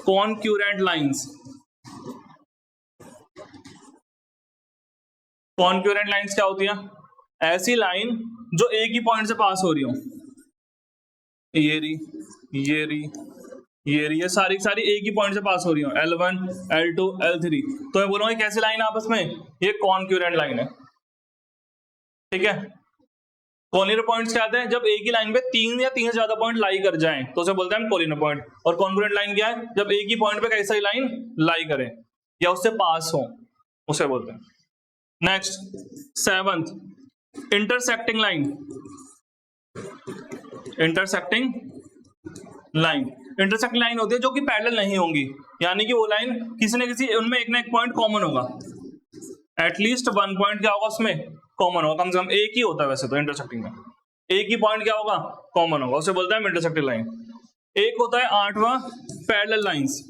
concurrent lines. Concurrent lines क्या होती हैं? ऐसी लाइन जो एक ही पॉइंट से पास हो रही हो, ये रही, ये सारी सारी एक ही पॉइंट से पास हो रही हो, L1 L2 L3। तो मैं बोलूंगा कैसी लाइन है आपस में? ये कॉन्करेंट लाइन है, ठीक है। कोलिनियर पॉइंट्स क्या आते हैं? जब एक ही लाइन पे तीन या तीन से ज्यादा पॉइंट लाई कर जाएं तो उसे बोलते हैं हम कोलिनियर पॉइंट। और कॉन्करेंट लाइन क्या है? जब एक ही पॉइंट पे कई सारी लाइन लाई करे या उससे पास हो, उसे बोलते हैं। Next 7th, intersecting line. Intersecting line होती है जो कि पैरेलल नहीं होंगी, यानी कि वो लाइन किसी न किसी उनमें एक ना एक पॉइंट कॉमन होगा, एटलीस्ट वन पॉइंट क्या होगा उसमें कॉमन होगा, कम से कम एक ही होता है वैसे तो इंटरसेक्टिंग में, एक ही पॉइंट क्या होगा कॉमन होगा, उसे बोलते हैं इंटरसेक्टिंग लाइन। एक होता है 8वां पैरेलल लाइंस।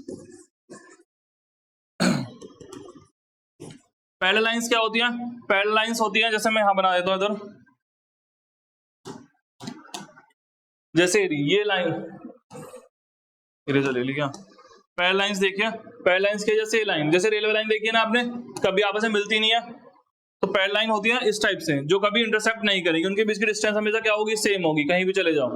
पैरेलल लाइंस क्या होती है? पैरेलल लाइंस होती है, जैसे मैं यहां बना देता हूं इधर, जैसे ये लाइन इरेजर ले ली क्या? पैरेलल लाइंस देखिए, पैरेलल लाइंस के जैसे लाइन, जैसे रेलवे लाइन देखी है ना आपने, कभी आपस में मिलती नहीं है, तो पैरेलल लाइन होती है इस टाइप से जो कभी इंटरसेक्ट नहीं करेगी, उनके बीच की डिस्टेंस हमेशा क्या होगी? सेम होगी। कहीं भी चले जाओ,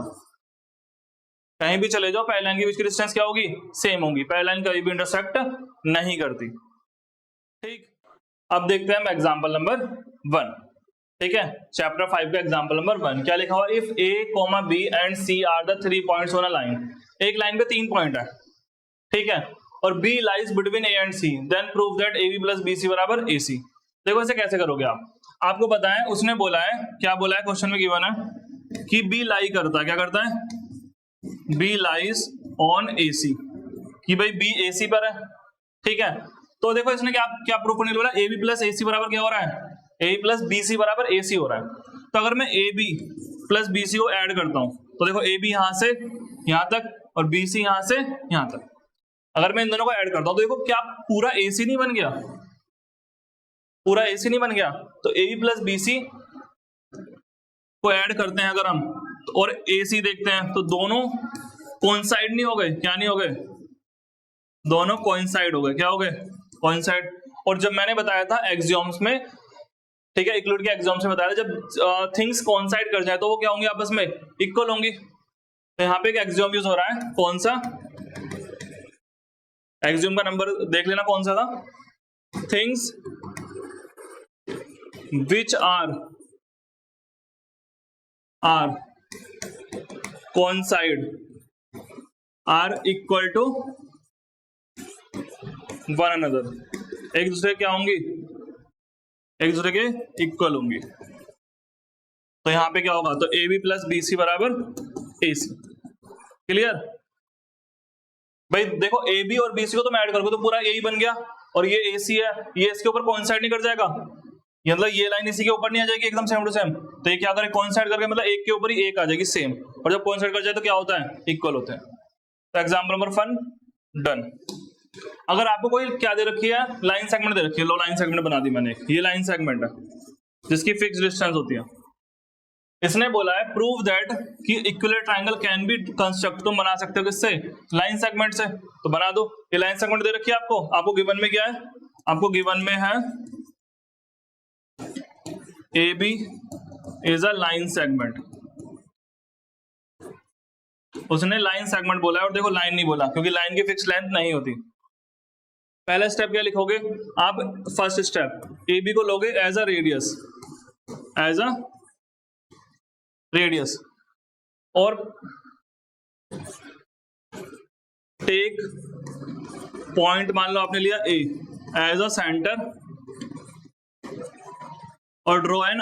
कहीं भी चले जाओ, पैरेलल लाइन के बीच की डिस्टेंस क्या होगी? सेम होगी। पैरेलल लाइन कभी भी इंटरसेक्ट नहीं करती, ठीक। अब देखते हैं हम एग्जांपल नंबर 1, ठीक है, चैप्टर 5 का एग्जांपल नंबर 1। क्या लिखा हुआ? If A, B and C are the 3 points on a line. एक लाइन पे 3 पॉइंट है, ठीक है, और B lies between A and C, then prove that AB plus BC बराबर AC। देखो इसे कैसे करोगे आप? आपको पता है उसने बोला है, क्या बोला है क्वेश्चन में गिवन है कि B लाई करता है, क्या करता है? B लाइज ऑन AC, कि भाई B AC पर है, ठीक है। तो देखो इसने क्या क्या प्रूफ करने बोला? AB प्लस AC बराबर क्या हो रहा है? AB प्लस BC बराबर AC हो रहा है। तो अगर मैं AB प्लस BC को ऐड करता हूं तो देखो AB यहां से यहां तक और BC यहां से यहां तक, अगर मैं इन दोनों को ऐड करता हूं तो देखो क्या पूरा AC नहीं बन गया? पूरा AC नहीं बन गया? तो AB प्लस BC को ऐड करते हैं अगर हम और AC देखते हैं तो दोनों कोइंसाइड नहीं हो गए? क्या नहीं हो गए? दोनों कोइंसाइड हो गए। क्या हो गए? कोइंसाइड। और जब मैंने बताया था एक्सियोम्स में, ठीक है, इक्लूड के एग्जाम्स में बताया, जब थिंग्स कोइंसाइड कर जाए तो वो क्या होंगे? आपस में इक्वल होंगी। तो यहाँ पे एक एक्सियोम यूज हो रहा है, कौन सा? एक्सियोम का नंबर देख लेना कौन सा था? Things which are coincide are equal to one another. एक दूसरे क्या होंगी? एक दूसरे के इक्वल होंगी। तो यहां पे क्या होगा? तो AB प्लस BC बराबर AC। क्लियर? भाई देखो AB और BC को तो मैं ऐड करूंगा तो पूरा A बन गया, और ये AC है, ये इसके ऊपर कोइंसाइड नहीं कर जाएगा? ये मतलब ये लाइन इसी के ऊपर नहीं आ जाएगी एकदम सेम टू सेम? तो ये क्या करे? कोइंसाइड करके मतलब एक के ऊपर ही एक आ जाएगी सेम, और जब कोइंसाइड कर जाए तो क्या होता है? इक्वल होते हैं। तो एग्जाम्पल नंबर 1 डन। अगर आपको कोई क्या दे रखी है? लाइन सेगमेंट दे रखी है, लो लाइन सेगमेंट बना दी मैंने, ये लाइन सेगमेंट है जिसकी फिक्स डिस्टेंस होती है। इसने बोला है प्रूव दैट कि equilateral triangle can be construct. तुम बना सकते हो किससे? लाइन सेगमेंट से। तो बना दो। ये लाइन सेगमेंट दे रखी है आपको, आपको गिवन में क्या है? आपको गिवन में है AB is a line segment. उसने लाइन सेगमेंट बोला है, और देखो लाइन नहीं बोला क्योंकि लाइन की फिक्स लेंथ नहीं होती। पहला स्टेप क्या लिखोगे आप? फर्स्ट स्टेप AB को लोगे as a radius, as a radius, और टेक पॉइंट मान लो आपने लिया A एज अ सेंटर, और ड्रॉ एन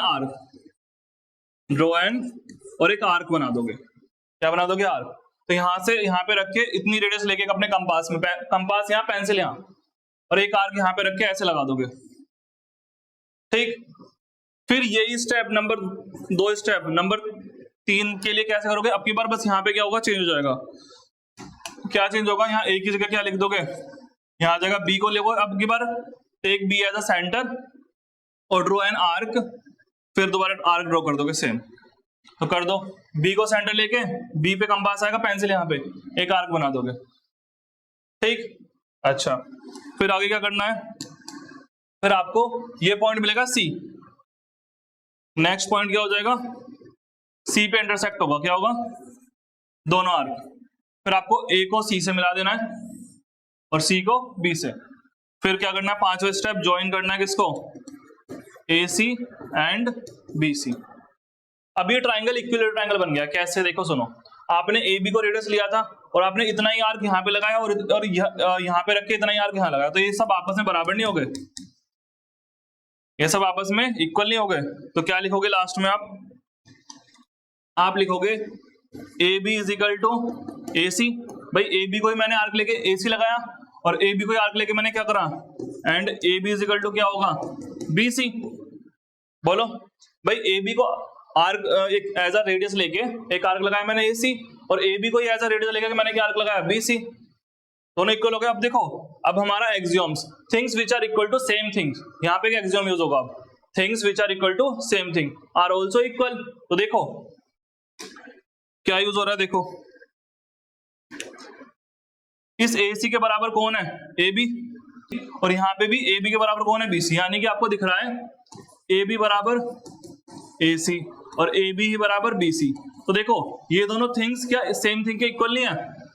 और एक आर्क बना दोगे। क्या बना दोगे? आर्क। तो यहां से यहां पे रख के इतनी रेडियस लेके अपने कंपास में, कंपास यहां, पेंसिल यहां, और एक आर्क यहां पे रख के ऐसे लगा दोगे, ठीक। फिर यही स्टेप नंबर 2, स्टेप नंबर 3 के लिए कैसे करोगे? अब की बार बस यहाँ पे क्या होगा? चेंज हो जाएगा। क्या चेंज होगा? यहाँ A की जगह क्या लिख दोगे? यहाँ जगह B को लिखो। अब की बार take B as a centre और ड्रॉ एन आर्क, फिर दोबारा आर्क ड्रॉ कर दोगे सेम। तो कर दो, B को सेंटर लेके B पे कंपास आएगा, पेंसिल यहाँ पे, एक आर्क बना दोगे, ठीक। अच्छा, फिर आगे क्या करना है? फिर आपको ये पॉइंट मिलेगा सी, नेक्स्ट पॉइंट क्या हो जाएगा, सी पे इंटरसेक्ट होगा, क्या होगा, दोनों आर्क। फिर आपको ए को सी से मिला देना है और सी को बी से। फिर क्या करना है, पांचवा स्टेप, ज्वाइन करना है किसको, ए सी एंड बी सी। अब ये ट्राइंगल इक्विलेटरल ट्राइंगल बन गया। कैसे, देखो सुनो, आपने ए बी को रेडियस लिया था और आपने इतना ही आर्क यहाँ पे लगाया और यहाँ पे रख के इतना ही आर्क यहाँ लगाया, तो ये सब आपस में बराबर नहीं हो गए, ये सब आपस में इक्वल नहीं हो गए। तो क्या लिखोगे लास्ट में आप लिखोगे A B is equal to A C. भाई ए बी को ही मैंने आर्क लेके ए सी लगाया और ए बी को ही आर्क लेके मैंने क्या करा, and A B is equal to क्या होगा, बी सी। बोलो भाई, ए बी को आर्क एक एज अ रेडियस लेके एक आर्क लगाया मैंने ए सी, और ए बी को एज अ रेडियस लेके मैंने क्या आर्क लगाया, बी सी। दोनों इक्वल हो गए। अब देखो, अब हमारा axioms, things which are equal to same things, यहाँ पे क्या एक्सियोम यूज होगा, things which are equal to same thing are also equal. तो देखो क्या यूज हो रहा है, देखो इस ए सी के बराबर कौन है, ए बी, और यहाँ पे भी ए बी के बराबर कौन है, बी सी। यानी कि आपको दिख रहा है ए बी बराबर ए सी और ए बी ही बराबर बी सी। तो देखो ये दोनों थिंग्स क्या सेम थिंग के इक्वल नहीं है,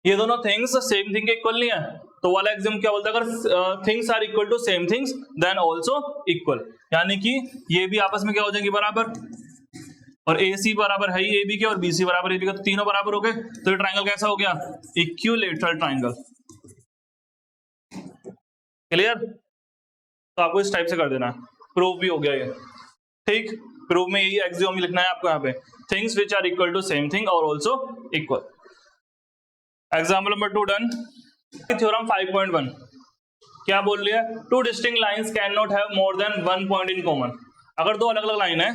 ये दोनों थिंग्स सेम थिंग के इक्वल नहीं है। तो वाला एग्जाम क्या बोलता है, अगर things are equal to same things then also equal, यानी कि ये भी आपस में क्या हो जाएंगे, बराबर, और ए सी बराबर है ही ए बी के और बी सी बराबर ए बी के, तो तीनों बराबर हो गए। तो ये ट्राइंगल कैसा हो गया, इक्विलेटरल ट्राइंगल। क्लियर, तो आपको इस टाइप से कर देना है, प्रूव भी हो गया ये, ठीक। प्रूव में यही एक्सियोम ही लिखना है आपको यहाँ पे, things which are equal to same thing और also equal. Example number 2 done. Theorem 5.1 क्या बोल रही है, two distinct lines cannot have more than one point in common. अगर दो अलग अलग लाइन है,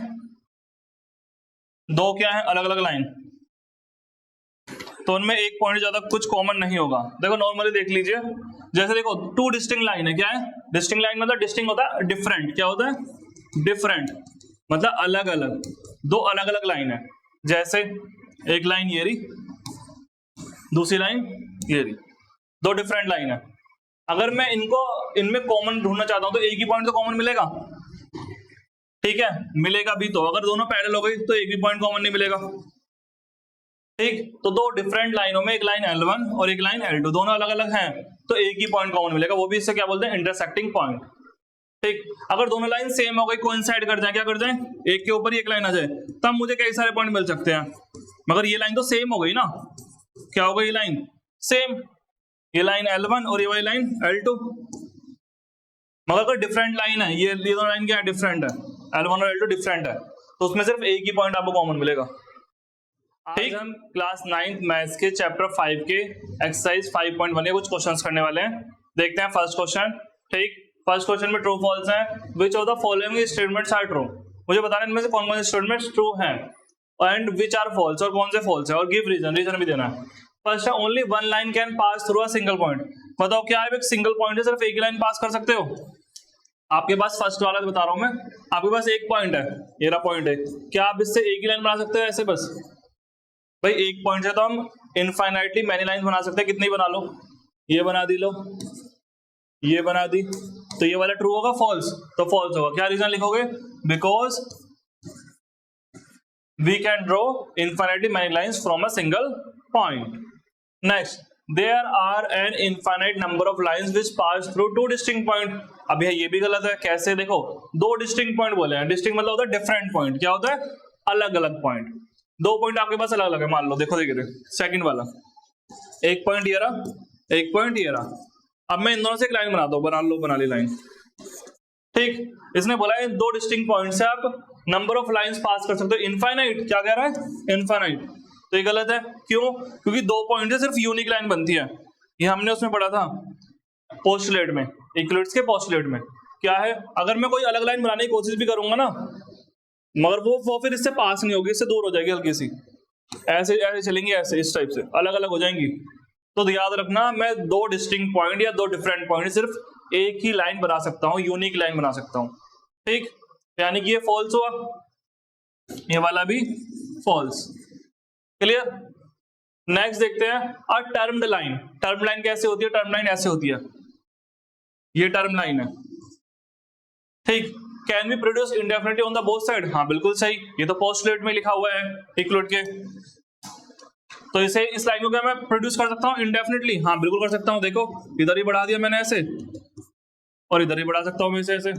दो क्या है अलग अलग लाइन, तो उनमें एक पॉइंट ज्यादा कुछ कॉमन नहीं होगा। देखो नॉर्मली देख लीजिए, जैसे देखो टू डिस्टिंक्ट लाइन है, क्या है डिस्टिंक्ट लाइन, मतलब डिस्टिंक्ट होता है डिफरेंट, क्या होता है डिफरेंट, मतलब अलग अलग, दो अलग अलग लाइन है। जैसे एक लाइन ये रही, दूसरी लाइन ये रही, दो डिफरेंट लाइन है। अगर मैं इनमें कॉमन ढूंढना चाहता हूं तो एक ही पॉइंट तो कॉमन मिलेगा, ठीक है, मिलेगा भी। तो अगर दोनों पैरेलल हो गई तो एक भी पॉइंट कॉमन नहीं मिलेगा, ठीक। तो दो डिफरेंट लाइनों में, एक लाइन L1 और एक लाइन L2, दोनों अलग अलग हैं, तो एक ही पॉइंट कॉमन मिलेगा, वो भी इससे क्या बोलते हैं, इंटरसेक्टिंग पॉइंट, ठीक। अगर दोनों लाइन सेम हो गई, कोइंसाइड कर जाए, क्या कर जाए, एक के ऊपर एक लाइन आ जाए, तब मुझे कई सारे पॉइंट मिल सकते हैं। मगर ये लाइन तो सेम हो गई ना, क्या हो गई, ये लाइन सेम, ये लाइन L1 और ये वाली लाइन L2। मगर अगर डिफरेंट लाइन है, ये दोनों लाइन क्या है, डिफरेंट है, L1 और L2 डिफरेंट है, तो उसमें सिर्फ एक ही पॉइंट आपको कॉमन मिलेगा, ठीक। हम क्लास 9th मैथ्स के चैप्टर 5 के एक्सरसाइज 5.1 के कुछ क्वेश्चंस करने वाले हैं। देखते हैं फर्स्ट क्वेश्चन, ठीक। फर्स्ट क्वेश्चन में ट्रू फॉल्स है, which of the following statements are true. मुझे बताना इनमें से कौन कौन से स्टेटमेंट्स ट्रू हैं, एंड विच आर फॉल्स, और कौन से फॉल्स है, और गिव रीजन, रीजन भी देना है। फर्स्ट है only one line can pass through a single point. बताओ क्या है, एक सिंगल पॉइंट है, सिर्फ एक ही लाइन पास कर सकते हो। आपके पास फर्स्ट वाला बता रहा हूं मैं, आपके पास एक पॉइंट है, ये रहा पॉइंट है, क्या आप इससे एक ही लाइन बना सकते हो ऐसे बस? भाई एक पॉइंट से तो हम इनफाइनाइटली मैनी लाइन बना सकते हैं, कितनी बना लो, ये बना दी, लो ये बना दी, तो ये वाला ट्रू होगा, फॉल्स, तो फॉल्स होगा। क्या रीजन लिखोगे, because we can draw infinitely many lines from a single point. Next, there are an infinite number of lines which pass through two distinct point. अब ये भी गलत है, कैसे, देखो दो डिस्टिंक्ट पॉइंट बोले हैं, डिस्टिंक्ट मतलब होता है डिफरेंट पॉइंट, क्या होता है अलग अलग पॉइंट, दो पॉइंट आपके पास अलग अलग है, मान लो, देखो देखिए सेकंड वाला, एक पॉइंट ये रहा, एक पॉइंट ये रहा। अब मैं इन दोनों से एक लाइन बनाता हूं, बना ली लाइन, ठीक। इसने बोला है दो डिस्टिंक्ट पॉइंट से आप नंबर ऑफ लाइंस पास कर सकते हो इनफाइनाइट, क्या कह रहा है इनफाइनाइट, तो ये गलत है। क्यों, क्योंकि दो पॉइंट से सिर्फ यूनिक लाइन बनती है, ये हमने उसमें पढ़ा था पोस्टुलेट में, इक्विलेटर्स के पोस्टुलेट में। क्या है, अगर मैं कोई अलग लाइन बनाने की कोशिश भी करूंगा ना, मगर वो फिर इससे पास नहीं होगी, इससे दूर हो जाएगी हल्की सी, ऐसे ऐसे चलेंगी, ऐसे इस टाइप से अलग अलग हो जाएंगी। तो याद रखना, मैं दो डिस्टिंक्ट पॉइंट या दो डिफरेंट पॉइंट सिर्फ एक ही लाइन बना सकता हूं, यूनिक लाइन बना सकता हूं, ठीक। यानी कि ये फॉल्स हुआ, ये वाला भी फॉल्स, क्लियर। नेक्स्ट देखते हैं, अ टर्म्ड लाइन। टर्म्ड लाइन कैसे होती है, टर्म्ड लाइन ऐसे होती है, ये टर्म लाइन है, ठीक। Can be produce इंडेफिनिटली on the both side, हाँ बिल्कुल सही, ये तो पोस्टुलेट में लिखा हुआ है इक्वलेट के। तो इसे इस लाइन को क्या मैं प्रोड्यूस कर सकता हूँ इंडेफिनिटली, हाँ बिल्कुल कर सकता हूँ। देखो इधर ही बढ़ा दिया मैंने ऐसे, और इधर ही बढ़ा सकता हूँ मैं इसे ऐसे,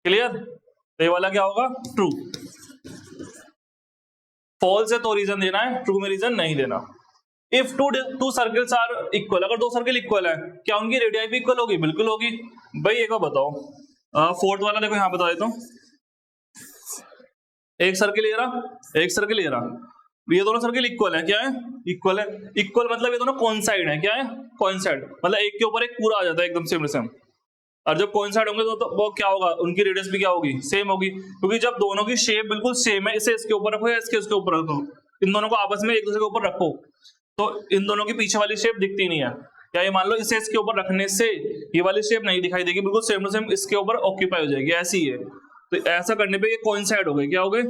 क्लियर। तो ये वाला क्या होगा, ट्रू। फॉल्स है तो रीजन देना है, ट्रू में रीजन नहीं देना। If two circles are equal, अगर दो सर्कल इक्वल है, क्या उनकी रेडियाई भी इक्वल होगी, बिल्कुल होगी। भाई एक बार बताओ, फोर्थ वाला देखो यहाँ बता देता हूँ, एक सर्कल ये रहा, एक सर्कल ये रहा, ये दोनों सर्कल इक्वल है, क्या है, इक्वल है। इक्वल मतलब ये दोनों कोइंसाइड है, क्या है, कोइंसाइड, मतलब एक के ऊपर एक पूरा आ जाता है एकदम सेम टू सेम। और जब कोइंसाइड होंगे तो वो क्या होगा, उनकी रेडियस भी क्या होगी, सेम होगी, क्योंकि जब दोनों की शेप बिल्कुल सेम है, इसे इसके ऊपर रखो या इसके उसके ऊपर रखो, इन दोनों को आपस में एक दूसरे के ऊपर रखो, तो इन दोनों की पीछे वाली शेप दिखती नहीं है। या ये मान लो इसे इसके ऊपर रखने से ये वाली शेप नहीं दिखाई देगी, बिल्कुल सेम टू सेम इसके ऊपर ऑक्यूपाई हो जाएगी, ऐसी है। तो ऐसा करने पे ये कोइंसाइड हो गए, क्या हो गए,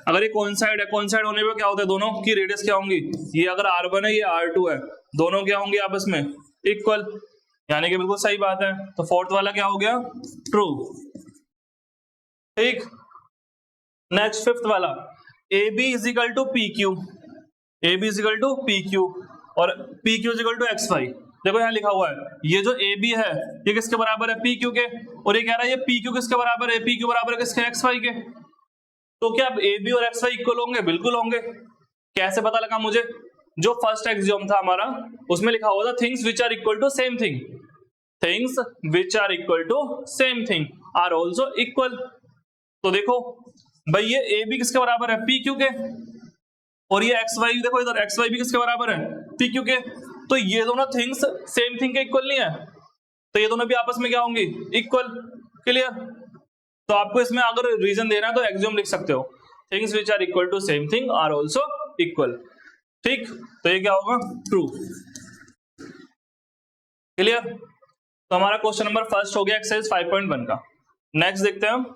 अगर ये कोइंसाइड है, कोइंसाइड होने पे क्या होता है, दोनों की रेडियस क्या होंगी, ये अगर r1 है ये r2 है, दोनों क्या होंगे आपस में इक्वल, यानी कि बिल्कुल सही बात है। तो फोर्थ वाला क्या हो गया, ट्रू, ठीक। नेक्स्ट फिफ्थ वाला, A B is equal to P Q, A B is equal to P Q और P Q is equal to X Y. देखो यहाँ लिखा हुआ है, ये जो ए बी है ये किसके बराबर है, पी क्यू के, और ये कह रहा है ये पी क्यू किसके बराबर है, पी क्यू बराबर है किसके, एक्स वाई के। तो क्या अब ए बी और एक्स वाई इक्वल होंगे, बिल्कुल होंगे। कैसे पता लगा मुझे, जो फर्स्ट एक्सियोम था हमारा उसमें लिखा हुआ था things which are equal to same thing, things which are equal to same thing are also equal. तो देखो भाई ये ए बी किसके बराबर है, पी क्यू के, और ये एक्स वाई देखो इधर एक्स वाई भी किसके बराबर है, पी क्यू के। तो ये दोनों थिंग्स सेम थिंग के इक्वल नहीं है, तो ये दोनों भी आपस में क्या होंगी, इक्वल, क्लियर। तो आपको इसमें अगर रीजन देना है तो एक्सियोम लिख सकते हो, things which are equal to same thing are also equal, ठीक। तो ये क्या होगा, ट्रू, क्लियर। तो हमारा क्वेश्चन नंबर फर्स्ट हो गया एक्सरसाइज 5.1 का। नेक्स्ट देखते हैं हम,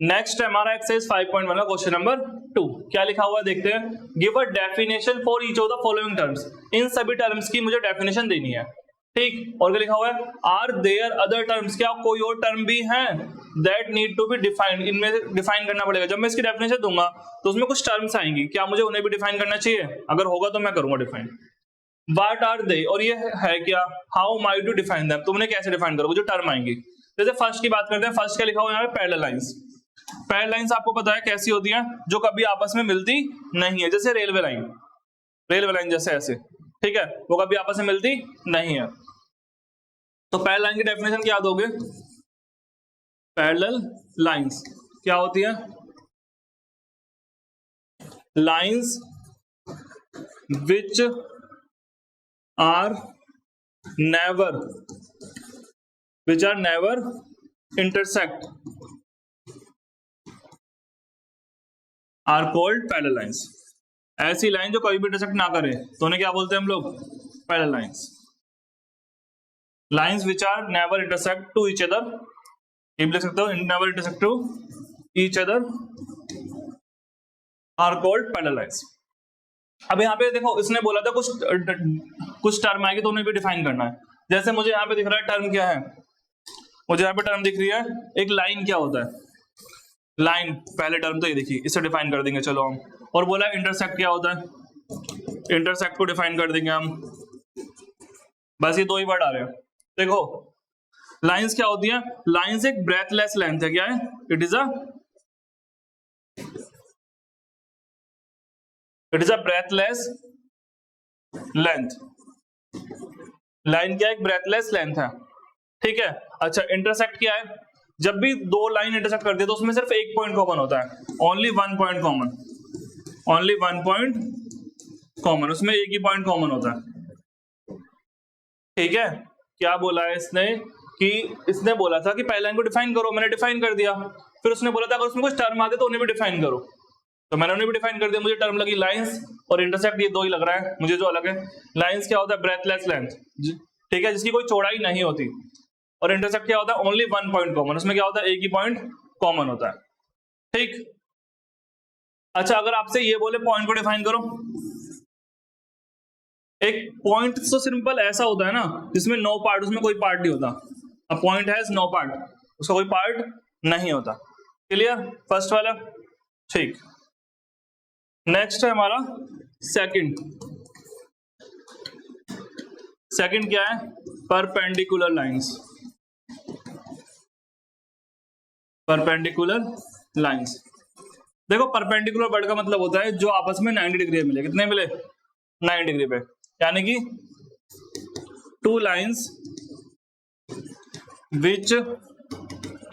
नेक्स्ट है हमारा एक्सरसाइज 5.1 का क्वेश्चन नंबर 2। क्या लिखा हुआ है देखते हैं, give a definition for each of the following terms, इन सभी टर्म्स की मुझे डेफिनेशन देनी है, ठीक। और क्या लिखा हुआ है, आर देयर अदर टर्म्स, क्या कोई और टर्म भी है that need to be defined, इनमें डिफाइन करना पड़ेगा। जब मैं इसकी डेफिनेशन दूंगा तो उसमें कुछ टर्म्स आएंगी, क्या मुझे उन्हें भी डिफाइन करना चाहिए, अगर होगा तो मैं करूंगा डिफाइन। What are they, और ये है क्या, how am I to define them, तुमने कैसे डिफाइन करोगे जो टर्म आएंगी। जैसे फर्स्ट की बात करते हैं, फर्स्ट क्या लिखा हुआ है यहाँ पे, पैरेलल लाइंस। पैरेलल लाइंस आपको पता है कैसी होती हैं, जो कभी आपस में मिलती नहीं है, जैसे रेलवे लाइन, रेलवे लाइन जैसे ऐसे, ठीक है, वो कभी आपस में मिलती नहीं है। तो पैरेलल लाइन की डेफिनेशन क्या दोगे, पैरेलल लाइंस क्या होती है, lines which are never intersect are called parallel lines. ऐसी लाइन जो कभी भी इंटरसेक्ट ना करे तो उन्हें क्या बोलते हैं हम लोग, parallel lines. Lines which are never intersect to each other, ये भी लिख सकते हो, never intersect to each other are called parallel lines. अब यहाँ पे देखो इसने बोला था कुछ टर्म आएगी तो उन्हें भी डिफाइन करना है। जैसे मुझे यहाँ पे दिख रहा है टर्म क्या है, मुझे यहाँ पे टर्म दिख रही है, एक लाइन क्या होता है, लाइन पहले टर्म तो ये देखिए, इसे डिफाइन कर देंगे चलो हम। और बोला इंटरसेक्ट क्या होता है, इंटरसेक्ट को डिफाइन कर देंगे हम। बस ये दो ही वर्ड आ रहे हैं। देखो लाइंस क्या होती है, लाइंस एक ब्रेथलेस लेंथ है, क्या है, it is a breathless length. Line क्या है, एक ब्रेथलेस लेंथ है, ठीक है। अच्छा इंटरसेक्ट क्या है, जब भी दो लाइन इंटरसेक्ट करती है तो उसमें सिर्फ एक पॉइंट कॉमन होता है, only one point common, only one point common, उसमें एक ही पॉइंट कॉमन होता है, ठीक है। क्या बोला है इसने कि इसने बोला था कि पहले लाइन को डिफाइन करो, मैंने डिफाइन कर दिया। फिर उसने बोला था अगर उसमें कुछ टर्म आते तो उन्हें भी डिफाइन करो, तो मैंने उन्हें भी डिफाइन कर दिया। मुझे टर्म लगी लाइंस और इंटरसेक्ट, ये दो ही लग रहा है मुझे जो अलग है। लाइंस क्या होता है, ब्रेथलेस लेंथ, ठीक है, जिसकी कोई चौड़ाई नहीं होती। और इंटरसेक्ट क्या होता है, ओनली वन पॉइंट कॉमन, उसमें क्या होता है, एक ही पॉइंट कॉमन होता है, ठीक। अच्छा अगर आपसे ये बोले पॉइंट को डिफाइन करो, एक पॉइंट तो सिंपल ऐसा होता है ना जिसमें नो पार्ट, उसमें कोई पार्ट नहीं होता। A point has no part, उसका कोई पार्ट नहीं होता। क्लियर फर्स्ट वाला? ठीक। नेक्स्ट है हमारा सेकंड। सेकंड क्या है? Perpendicular lines. परपेंडिकुलर लाइंस, देखो परपेंडिकुलर वर्ड का मतलब होता है जो आपस में 90 डिग्री मिले। कितने मिले? 90 डिग्री पे, यानी कि two lines which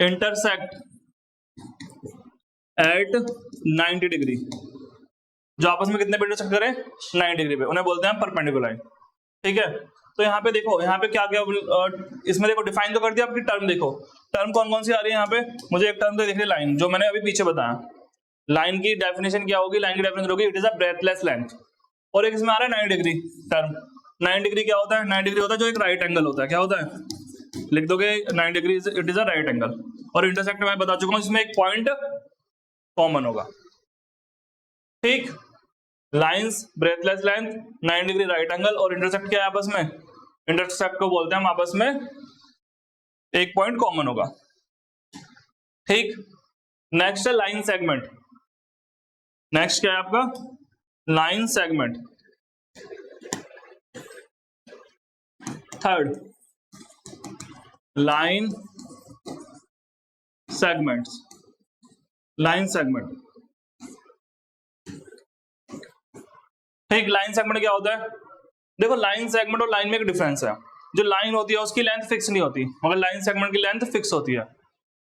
intersect at 90 degree, जो आपस में कितने पे इंटरसेक्ट करें? 90 डिग्री पे, उन्हें बोलते हैं परपेंडिकुलर लाइन। ठीक है, तो यहाँ पे देखो, यहाँ पे क्या क्या इसमें देखो डिफाइन तो कर दिया। आपकी टर्म देखो, टर्म कौन कौन सी आ रही है यहाँ पे? मुझे एक टर्म तो दिख रही है लाइन, जो मैंने अभी पीछे बताया। लाइन की डेफिनेशन क्या होगी? लाइन की डेफिनेशन होगी it is a breathless length. और एक इसमें आ रहा है 90 डिग्री टर्म। 90 डिग्री क्या होता है? 90 डिग्री होता है जो एक राइट एंगल होता है। क्या होता है? लिख दोगे 90 degree it is a right angle. और इंटरसेक्ट मैं बता चुका हूं, इसमें एक पॉइंट कॉमन होगा। ठीक, lines breathless length, 90 degree right angle, और इंटरसेक्ट क्या है आपस में? इंटरसेक्ट को बोलते हैं हम आपस में, एक पॉइंट कॉमन होगा। ठीक, नेक्स्ट है लाइन सेगमेंट। नेक्स्ट क्या है आपका? Line segment. Third, line segments. Line segment, ठीक। लाइन सेगमेंट क्या होता है? देखो लाइन सेगमेंट और लाइन में एक डिफरेंस है। जो लाइन होती है उसकी लेंथ फिक्स नहीं होती, मगर लाइन सेगमेंट की लेंथ फिक्स होती है।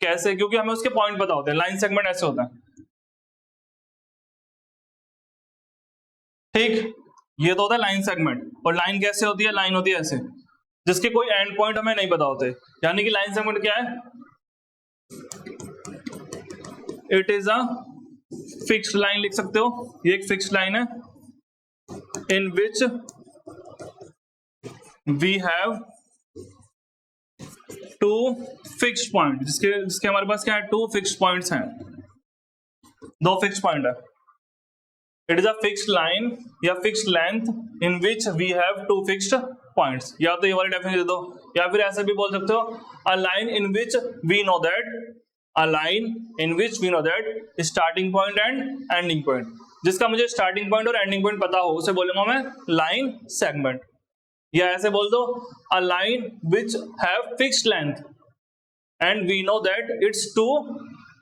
कैसे? क्योंकि हमें उसके पॉइंट पता होते हैं। लाइन सेगमेंट ऐसे होता है, ठीक। ये तो होता है लाइन सेगमेंट। और लाइन कैसे होती है? लाइन होती है ऐसे, जिसके कोई एंड पॉइंट हमें नहीं पता होते। यानी कि लाइन सेगमेंट क्या है? It is a fixed line, लिख सकते हो। ये एक फिक्स्ड लाइन है in which we have two fixed point, जिसके हमारे पास क्या है? टू फिक्स्ड पॉइंट्स हैं, दो फिक्स्ड पॉइंट है। It is a fixed line या fixed length in which we have two fixed points. या तो ये वाली डेफिनेशन दे दो, या फिर ऐसे भी बोल सकते हो, a line in which we know that, a line in which we know that starting point and ending point. जिसका मुझे स्टार्टिंग पॉइंट और एंडिंग पॉइंट पता हो उसे बोलूंगा मैं लाइन सेगमेंट। या ऐसे बोल दो, a line which have fixed length and we know that its two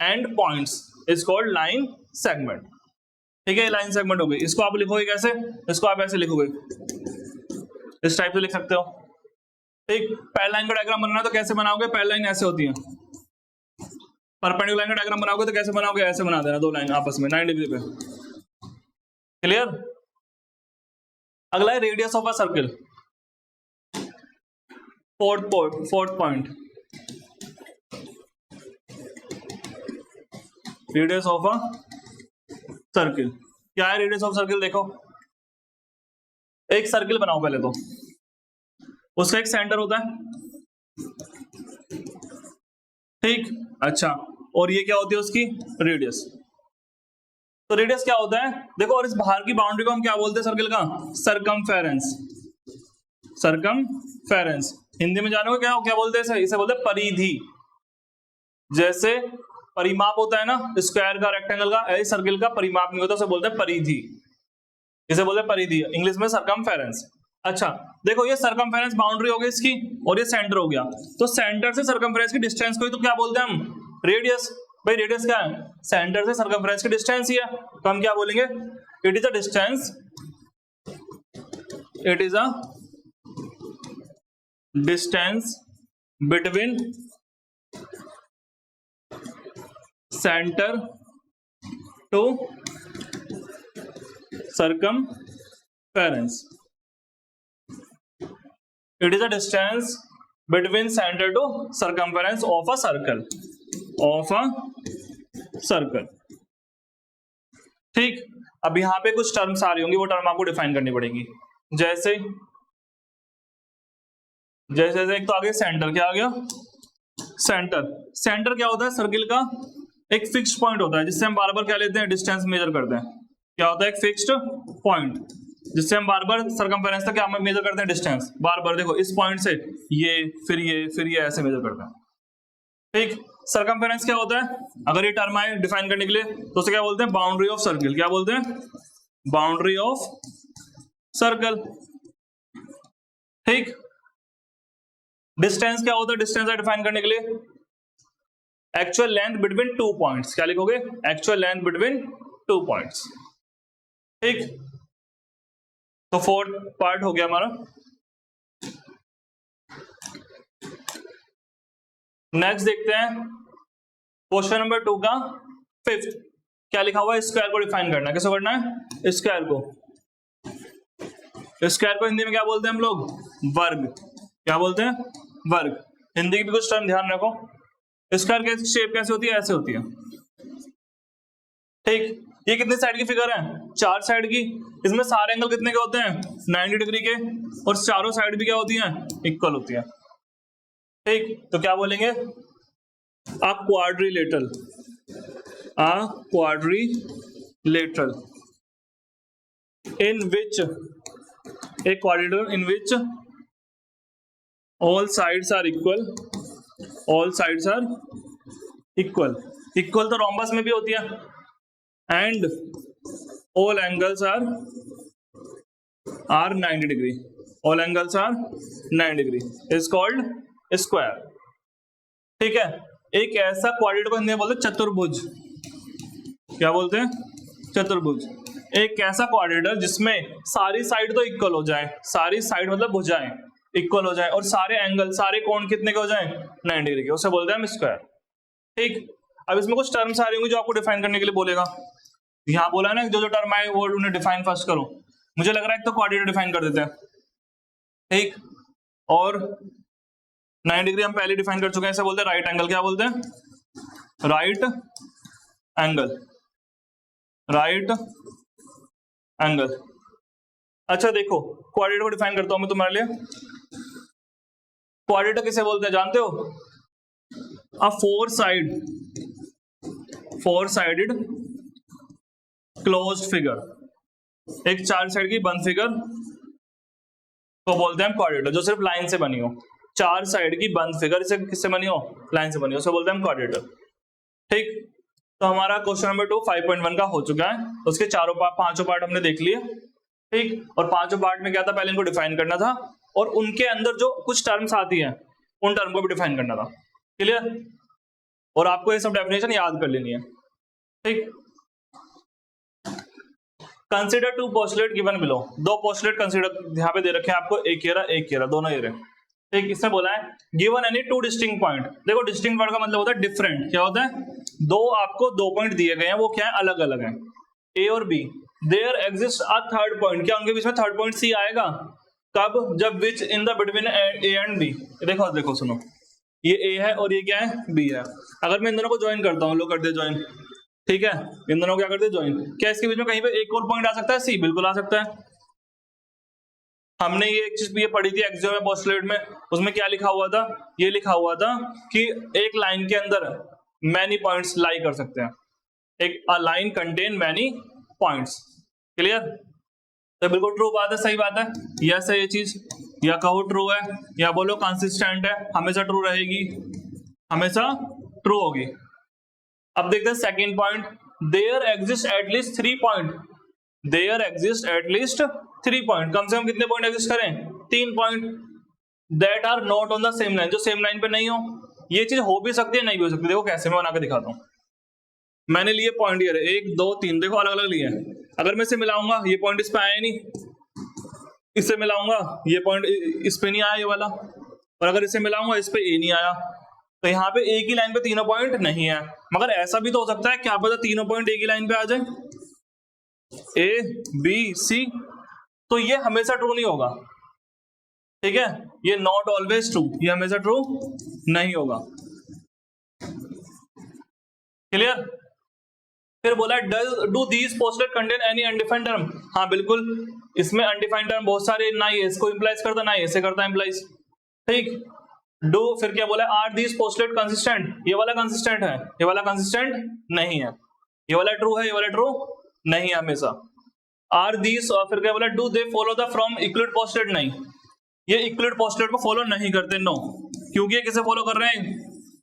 end points is called line segment. ठीक है, लाइन सेगमेंट हो गई। इसको आप लिखोगे कैसे? इसको आप ऐसे लिखोगे, इस टाइप से लिख सकते हो। ठीक, पैरेलल लाइन का डायग्राम बनाना तो कैसे बनाओगे? पैरेलल लाइन ऐसे होती है। परपेंडिकुलर लाइन का डायग्राम बनाओगे तो कैसे बनाओगे? ऐसे बना देना, दो लाइन आपस में 90 डिग्री पे। क्लियर? अगला है radius of a circle. Fourth point, radius of a circle. क्या है रेडियस ऑफ सर्किल? देखो, एक सर्किल बनाओ पहले तो, उसका एक सेंटर होता है, ठीक। अच्छा, और ये क्या होती है उसकी? रेडियस। तो रेडियस क्या होता है? देखो, और इस बाहर की बाउंड्री को हम क्या बोलते हैं सर्किल का? सरकमफेरेंस। सरकमफेरेंस हिंदी में जानोगे क्या क्या बोलते हैं? इसे बोलते हैं परिधि। जैसे परिमाप होता है ना स्क्वायर का, रेक्टेंगल का, ऐसे सर्किल का परिमाप नहीं होता, उसे बोलते हैं परिधि। इसे बोलते हैं परिधि, इंग्लिश में सरकमफेरेंस। अच्छा, देखो ये सरकमफेरेंस बाउंड्री हो गई इसकी, और ये सेंटर हो गया। तो सेंटर से सरकमफेरेंस की डिस्टेंस को ही तो क्या बोलते हैं हम? रेडियस। भाई रेडियस क्या है? सेंटर से सरकमफेरेंस की डिस्टेंस ही है, तो हम क्या बोलेंगे? It is a distance, it is a distance between centre to circumference. It is a distance between center to circumference of a circle. Of a circle. ठीक, अब यहां पे कुछ टर्म्स आ रही होंगी, वो टर्म आपको डिफाइन करनी पड़ेगी। जैसे जैसे एक तो आगे सेंटर, क्या आ गया? सेंटर। सेंटर क्या होता है? सर्किल का एक फिक्स्ड पॉइंट होता है, जिससे हम बार बार क्या लेते हैं? डिस्टेंस मेजर करते हैं। क्या होता है? एक फिक्स्ड पॉइंट। जिससे हम बार बार सरकमफेरेंस तक क्या मेजर करते हैं, डिस्टेंस। बार बार देखो इस पॉइंट से ये फिर ये ऐसे मेजर करते हैं। ठीक, सरकमफेरेंस क्या होता है, अगर ये टर्म आए डिफाइन करने के लिए तो उसे क्या बोलते हैं, बाउंड्री ऑफ सर्कल। क्या बोलते हैं, बाउंड्री ऑफ सर्कल। ठीक, डिस्टेंस क्या होता है, डिस्टेंस है डिफाइन करने के लिए actual length between two points. क्या लिखोगे, actual length between two points. ठीक, तो फोर्थ पार्ट हो गया हमारा। नेक्स्ट देखते हैं क्वेश्चन नंबर 2 का फिफ्थ। क्या लिखा हुआ है, स्क्वायर को डिफाइन करना है। कैसे करना है, स्क्वायर को, स्क्वायर को हिंदी में क्या बोलते हैं हम लोग, वर्ग। क्या बोलते हैं, वर्ग। हिंदी की भी कुछ टर्म ध्यान रखो। स्क्वायर की शेप कैसे होती है, ऐसे होती है। ठीक, ये कितनी साइड की फिगर है, 4 साइड की। इसमें सारे एंगल कितने के होते हैं, 90 डिग्री के, और चारों साइड भी क्या होती हैं, इक्वल होती है। ठीक, तो क्या बोलेंगे, अ quadrilateral, a quadrilateral in which, a quadrilateral in which all sides are equal, all sides are equal, equal तो रोम्बस में भी होती है, and all angles are 90 degree, all angles are 90 degree is called square। ठीक है, एक ऐसा क्वाड्रेटर को हिंदी में बोलते हैं चतुर्भुज। क्या बोलते हैं, चतुर्भुज। एक ऐसा क्वाड्रेटर जिसमें सारी साइड तो इक्वल हो जाए, सारी साइड मतलब भुजाएं इक्वल हो जाए, और सारे एंगल, सारे कोण कितने के हो जाए, 90 डिग्री के, उसे बोलते हैं हम स्क्वायर। ठीक, अब इसमें कुछ टर्म्स आ रही होंगी जो आपको डिफाइन करने के लिए बोलेगा। यहाँ बोला है ना, जो जो टर्म आए वो उन्हें डिफाइन फर्स्ट करो। मुझे लग रहा है एक तो क्वाड्रेटर डिफाइन कर देते हैं। ठीक, और 90 डिग्री हम पहले डिफाइन कर चुके हैं, इसे बोलते हैं राइट एंगल। क्या बोलते हैं, राइट एंगल, राइट एंगल। अच्छा देखो, क्वाड्रेटर को डिफाइन करता हूं मैं तुम्हारे लिए। क्वाड्रेटर किसे बोलते हैं जानते हो, अ फोर साइडेड क्लोज्ड फिगर, एक 4 साइड की बंद फिगर को बोलते हैं क्वाड्रेटर, जो सिर्फ लाइन से बनी हो। 4 साइड की बंद फिगर इसे किससे बनी हो, लाइन से बनी हो, उसे बोलते हैं क्वाड्रेटर। ठीक, तो हमारा क्वेश्चन नंबर 2 5.1 का हो चुका है। उसके पांचों पार्ट हमने देख लिए। ठीक, और पांचों पार्ट में क्या था, पहले इनको डिफाइन करना था, और उनके अंदर जो कुछ टर्म्स आती हैं उन टर्म को भी डिफाइन करना था। क्लियर, और आपको ये सब डेफिनेशन याद कर लेनी है। ठीक, consider 2 postulate given below. 2 postulate consider यहाँ पे दे रखे हैं आपको, एक ये रहा, एक ये रहा, दोनों ये रहे। ठीक, इसमें बोला है गिवन एनी 2 डिस्टिंक्ट पॉइंट। देखो डिस्टिंक्ट पॉइंट का मतलब होता है डिफरेंट। क्या होता है, आपको 2 पॉइंट दिए गए हैं, वो क्या है, अलग अलग है, ए और B. There exist a third point, क्या उनके बीच में थर्ड पॉइंट सी आएगा, कब, जब which in the between A and B. देखो देखो सुनो, ये ए है और ये क्या है, बी है। अगर मैं इन दोनों को ज्वाइन करता हूँ, लोग कर दे ज्वाइन। ठीक है, इन दोनों को क्या करते हैं, ज्वाइन। क्या इसके बीच में कहीं पे एक और पॉइंट आ सकता है, सी, बिल्कुल आ सकता है। हमने ये एक चीज ये पढ़ी थी एक्सियोम में, पोस्टुलेट में, उसमें क्या लिखा हुआ था, ये लिखा हुआ था कि एक लाइन के अंदर मैनी पॉइंट्स लाई कर सकते हैं, एक a line contain many points. Clear, तो बिल्कुल ट्रू बात है, सही बात है। यस है ये चीज, या कहो ट्रू है, या बोलो कंसिस्टेंट है, हमेशा ट्रू रहेगी, हमेशा ट्रू होगी। अब देखते हैं second point, there exist at least 3 point. There exist at least 3 point, कम से कम कितने पॉइंट एग्जिस्ट करें, 3 point, that are not on the same line, जो सेम लाइन पे नहीं हो। ये चीज हो भी सकती है, नहीं भी हो सकती। देखो कैसे, मैं बना के दिखाता हूं। मैंने लिए पॉइंट, ये 1 2 3, देखो अलग अलग लिए हैं। अगर मैं इसे मिलाऊंगा, ये पॉइंट इस पे आया नहीं, इससे मिलाऊंगा, ये पॉइंट इस पे नहीं आया ये वाला, और अगर इसे मिलाऊंगा इस पे ए नहीं आया। तो यहाँ पे एक ही लाइन पे तीनों पॉइंट नहीं है। मगर ऐसा भी तो हो सकता है, क्या पता तीनों पॉइंट एक ही लाइन पे आ जाए, ए बी सी, तो ये हमेशा ट्रू नहीं होगा। ठीक है, ये नॉट ऑलवेज ट्रू, ये हमेशा ट्रू नहीं होगा। क्लियर, फिर बोला do these postulate contain any undefined term. हाँ बिल्कुल, इसमें अनडिफाइंड टर्म बहुत सारे, ना ये इसको इंप्लाइज करता, ना ये इसे करता इंप्लाइज। ठीक, डू, फिर क्या बोला, आर दीज पोस्टुलेट कंसिस्टेंट। ये वाला कंसिस्टेंट है, ये वाला कंसिस्टेंट नहीं है, ये वाला ट्रू है, ये वाला ट्रू नहीं है हमेशा। आर दीस, और फिर क्या बोला, do they follow the from Euclid postulate, नहीं, ये इक्वलिड पोस्टुलेट को फॉलो नहीं करते, नो, क्योंकि ये किसे फॉलो कर रहे हैं,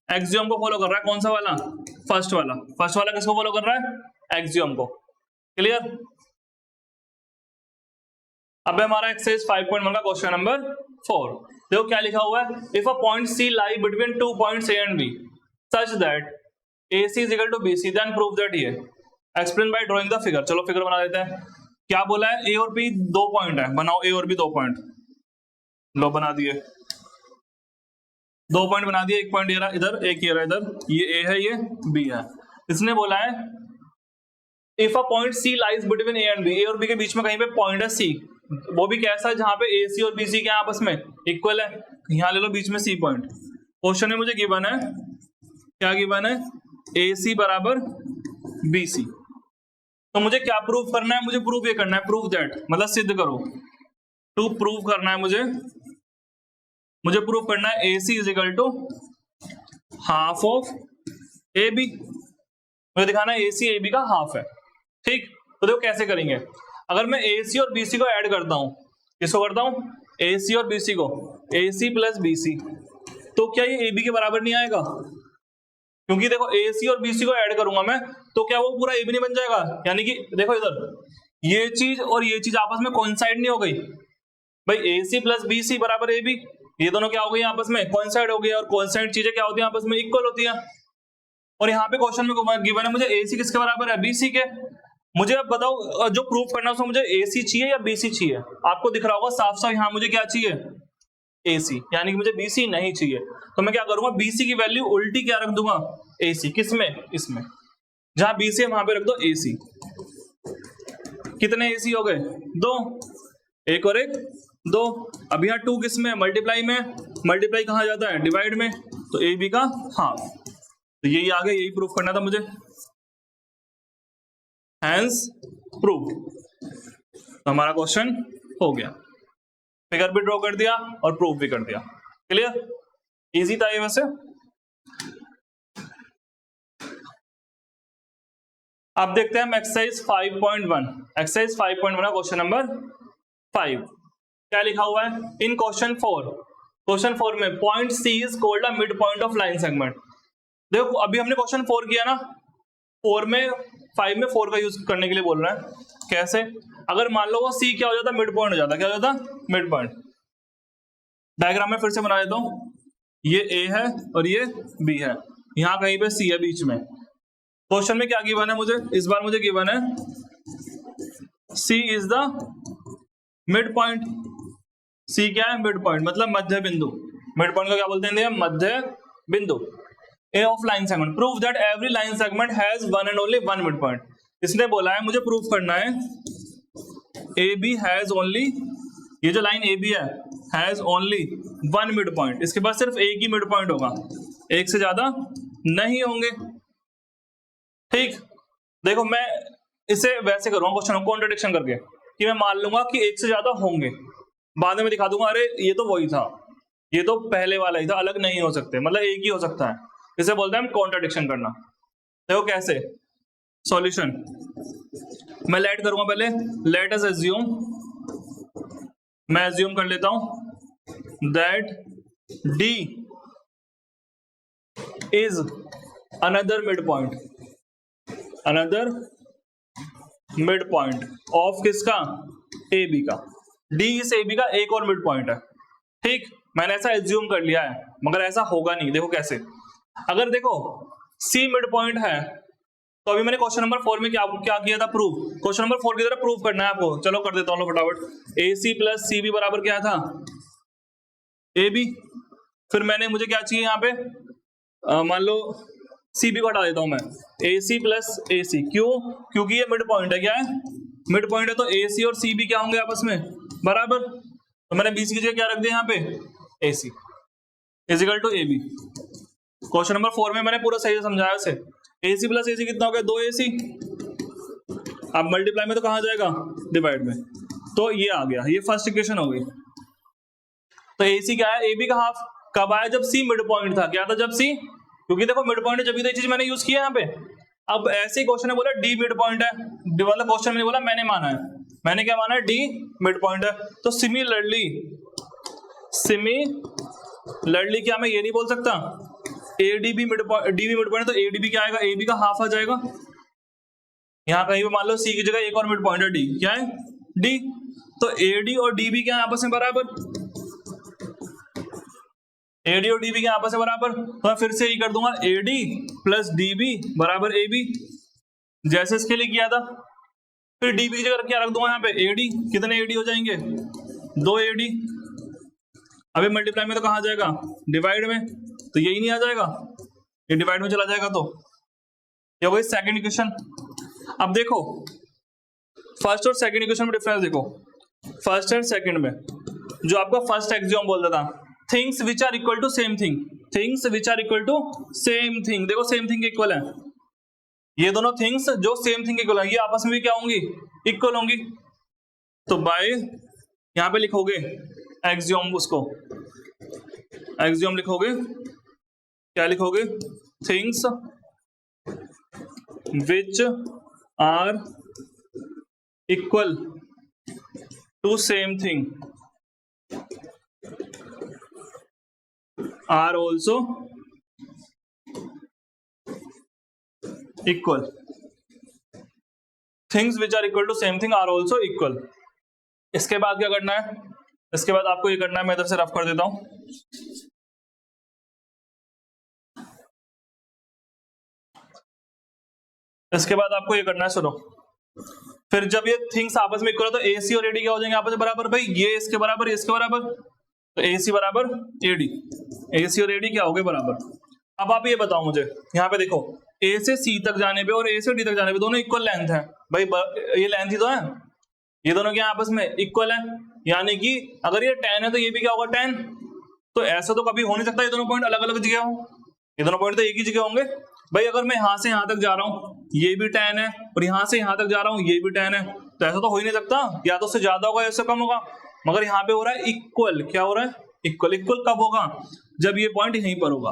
एक्सियम को फॉलो कर रहा है। कौन सा वाला, फर्स्ट वाला, फर्स्ट वाला किसको फॉलो कर रहा है, एक्सियम को। क्लियर। अब हमारा एक्सरसाइज 5.1 का क्वेश्चन नंबर 4, देखो क्या लिखा हुआ है, if a point C lie between 2 points A and B such that AC is equal to BC, then prove that ये, explain by drawing the figure। चलो फिगर बना देते हैं। क्या बोला है, A और B 2 पॉइंट है, बनाओ A और B 2 पॉइंट, लो बना दिए, 2 पॉइंट बना दिए, एक पॉइंट ये रहा इधर, एक ये रहा इधर, ये A है, ये B है। इसने बोला है if a point C lies between A and B, A और B के बीच में कहीं पे पॉइंट है C, वो भी कैसा है जहां पे AC और BC के आपस में इक्वल है, यहां ले लो बीच में C पॉइंट। क्वेश्चन में मुझे गिवन है, क्या गिवन है, AC बराबर BC, तो मुझे क्या प्रूव करना है, मुझे प्रूव ये करना है, प्रूव दैट मतलब सिद्ध करो, टू प्रूव करना है मुझे प्रूव करना है AC is equal to half of AB, मुझे दिखाना है AC AB का हाफ है। ठीक, तो देखो कैसे करेंगे, अगर मैं AC और BC को ऐड करता हूं, किसको करता हूं, AC और BC को, AC प्लस BC, तो क्या ये AB के बराबर नहीं आएगा, क्योंकि देखो AC और BC को ऐड करूंगा मैं, तो क्या वो पूरा AB नहीं बन जाएगा, यानी कि देखो इधर ये चीज और ये चीज आपस में कोइंसाइड नहीं हो गई भाई, AC प्लस BC बराबर AB, ये दोनों क्या हो गई आपस में कोइंसाइड हो गई, और कोइंसाइड चीजें क्या होती है आपस में, इक्वल होती है। और यहाँ पे क्वेश्चन में गिवन है मुझे AC किसके बराबर है, BC के। मुझे अब बताओ जो प्रूफ करना है उसमें मुझे AC चाहिए या BC चाहिए, आपको दिख रहा होगा साफ साफ यहाँ मुझे क्या चाहिए, AC, यानी कि मुझे BC नहीं चाहिए, तो मैं क्या करूंगा, BC की वैल्यू उल्टी क्या रख दूंगा, AC, किसमें, इसमें, जहां BC है वहां पे रख दो AC। कितने AC हो गए, 2, एक और एक 2, अब यहाँ 2 किसमें, मल्टीप्लाई में, मल्टीप्लाई कहाँ जाता है, डिवाइड में, तो AB का हाफ, तो यही आ गया, यही प्रूफ करना था मुझे, हैंस प्रूव। तो हमारा क्वेश्चन हो गया, फिगर भी ड्रॉ कर दिया और प्रूफ भी कर दिया। क्लियर, इजी था ये वैसे। अब देखते हैं हम एक्सरसाइज 5.1, एक्सरसाइज 5.1 का क्वेश्चन नंबर 5, क्या लिखा हुआ है, इन क्वेश्चन 4 में point C is called a mid point of line segment. देखो अभी हमने क्वेश्चन 4 किया ना, 5 में 4 का यूज करने के लिए बोल रहा है, कैसे, अगर मान लो वो C क्या हो जाता, मिड पॉइंट हो जाता, क्या हो जाता, मिड पॉइंट। डायग्राम में फिर से बना देता हूं, ये A है और ये B है, यहां कहीं पे C है बीच में। क्वेश्चन में क्या गिवन है मुझे, इस बार मुझे गिवन है C is the mid point, C क्या है, मिड पॉइंट मतलब मध्य बिंदु, मिड पॉइंट को क्या बोलते हैं, मध्य बिंदु। A of line segment, prove that every line segment has one and only one mid point. इसने बोला है मुझे प्रूव करना है AB हैज ओनली, ये जो लाइन AB है, has only one mid point, इसके पास सिर्फ एक ही मिड पॉइंट होगा, एक से ज्यादा नहीं होंगे। ठीक, देखो मैं इसे वैसे करूंगा क्वेश्चन को कॉन्ट्रडिक्शन करके, कि मैं मान लूंगा कि एक से ज्यादा होंगे, बाद में मैं दिखा दूंगा अरे ये तो वही था, ये तो पहले वाला ही था, अलग नहीं हो सकते, मतलब एक ही हो सकता है, इसे बोलते हैं हम कॉन्ट्रडिक्शन करना। देखो कैसे, सॉल्यूशन मैं लेट करूंगा पहले, लेट अस अज्यूम, मैं अज्यूम कर लेता हूं that D is another mid point, another mid point of किसका, AB का, D इस AB का एक और मिड पॉइंट है। ठीक, मैंने ऐसा एज्यूम कर लिया है, मगर ऐसा होगा नहीं। देखो कैसे, अगर देखो C मिड पॉइंट है, तो अभी मैंने क्वेश्चन नंबर 4 में क्या किया था, प्रूफ, क्वेश्चन नंबर 4 की तरह प्रूफ करना है आपको, चलो कर देता हूँ फटाफट। AC प्लस CB बराबर क्या था, AB, फिर मैंने मुझे क्या चाहिए यहाँ पे, मान लो CB को हटा देता हूं मैं, AC प्लस AC, क्यों, क्योंकि ये मिड पॉइंट है, क्या है, मिड पॉइंट है, तो AC और CB क्या होंगे आपस में बराबर, तो मैंने BC की जगह क्या रख दिया यहाँ पे, AC is equal to AB। Question number 4 में मैंने पूरा सही से समझाया उसे, AC प्लस AC कितना हो गया, 2AC, अब मल्टीप्लाई में तो कहां जाएगा, डिवाइड में, तो ये आ गया, ये फर्स्ट इक्वेशन हो गई। तो AC क्या है, AB का हाफ, कब आया, जब C मिड पॉइंट था, क्या था, जब C, क्योंकि देखो मिड पॉइंट है, जब ये चीज मैंने यूज किया यहाँ पे। अब ऐसे ही क्वेश्चन ने बोला D मिड पॉइंट है, मतलब क्वेश्चन में बोला मैंने माना है, मैंने क्या माना, डी मिड पॉइंट है। तो सिमिलरली क्या मैं ये नहीं बोल सकता एडी भी मिड पॉइंट, डी भी मिड पॉइंट, तो एडी भी क्या आएगा, ए बी का हाफ आ जाएगा। यहाँ कहीं पे मान लो सी की जगह एक और मिड पॉइंट है डी, क्या है, डी। तो एडी और डी बी क्या है आपस में बराबर, एडी और डीबी के आपस में बराबर। तो मैं फिर से यही कर दूंगा, एडी प्लस डीबी बराबर ए बी, जैसे इसके लिए किया था। फिर डीबी की जगह क्या रख दूंगा यहाँ पे, एडी। कितने एडी हो जाएंगे, 2 एडी। अभी मल्टीप्लाई में तो कहाँ जाएगा, डिवाइड में, तो यही नहीं आ जाएगा, ये डिवाइड में चला जाएगा। तो ये हो गई सेकंड इक्वेशन। अब देखो फर्स्ट और सेकंड इक्वेशन में डिफरेंस देखो। फर्स्ट एंड सेकंड में जो आपका फर्स्ट एक्सियोम बोलता था, things which are equal to same thing, things which are equal to same thing, देखो सेम थिंग के इक्वल है। ये दोनों थिंग्स जो सेम थिंग के इक्वल है, ये आपस में भी क्या होंगी, इक्वल होंगी। तो बाय यहां पे लिखोगे एक्सियोम, उसको एक्सियोम लिखोगे, क्या लिखोगे, things which are equal to same thing are also equal, things which are equal to same thing are also equal। इसके बाद क्या करना है, इसके बाद आपको ये करना है, मैं इधर से रफ कर देता हूं। इसके बाद आपको ये करना है, सुनो, फिर जब ये थिंग्स आपस में इक्वल हो तो ए सी और एडी क्या हो जाएंगे आपस में बराबर, भाई ये इसके बराबर, ये इसके बराबर, तो ए सी बराबर एडी, ए सी और एडी क्या हो गए बराबर। अब आप ये बताओ मुझे, यहाँ पे देखो ए से सी तक जाने पे और ए से डी तक जाने पे दोनों इक्वल लेंथ है, भाई ये लेंथ ही तो है, ये दोनों क्या आपस में इक्वल है। यानी कि अगर ये 10 है तो ये भी क्या होगा 10। तो ऐसा तो कभी हो नहीं सकता ये दोनों पॉइंट अलग अलग जगह हो, ये दोनों पॉइंट तो एक ही जगह होंगे। भाई अगर मैं यहां से यहां तक जा रहा हूँ ये भी 10 है, और यहां से यहां तक जा रहा हूँ ये भी 10 है, तो ऐसा तो हो ही नहीं सकता, या तो उससे ज्यादा होगा या उससे कम होगा। मगर यहाँ पे हो रहा है इक्वल, क्या हो रहा है, इक्वल। इक्वल कब होगा, जब ये पॉइंट यहीं पर होगा।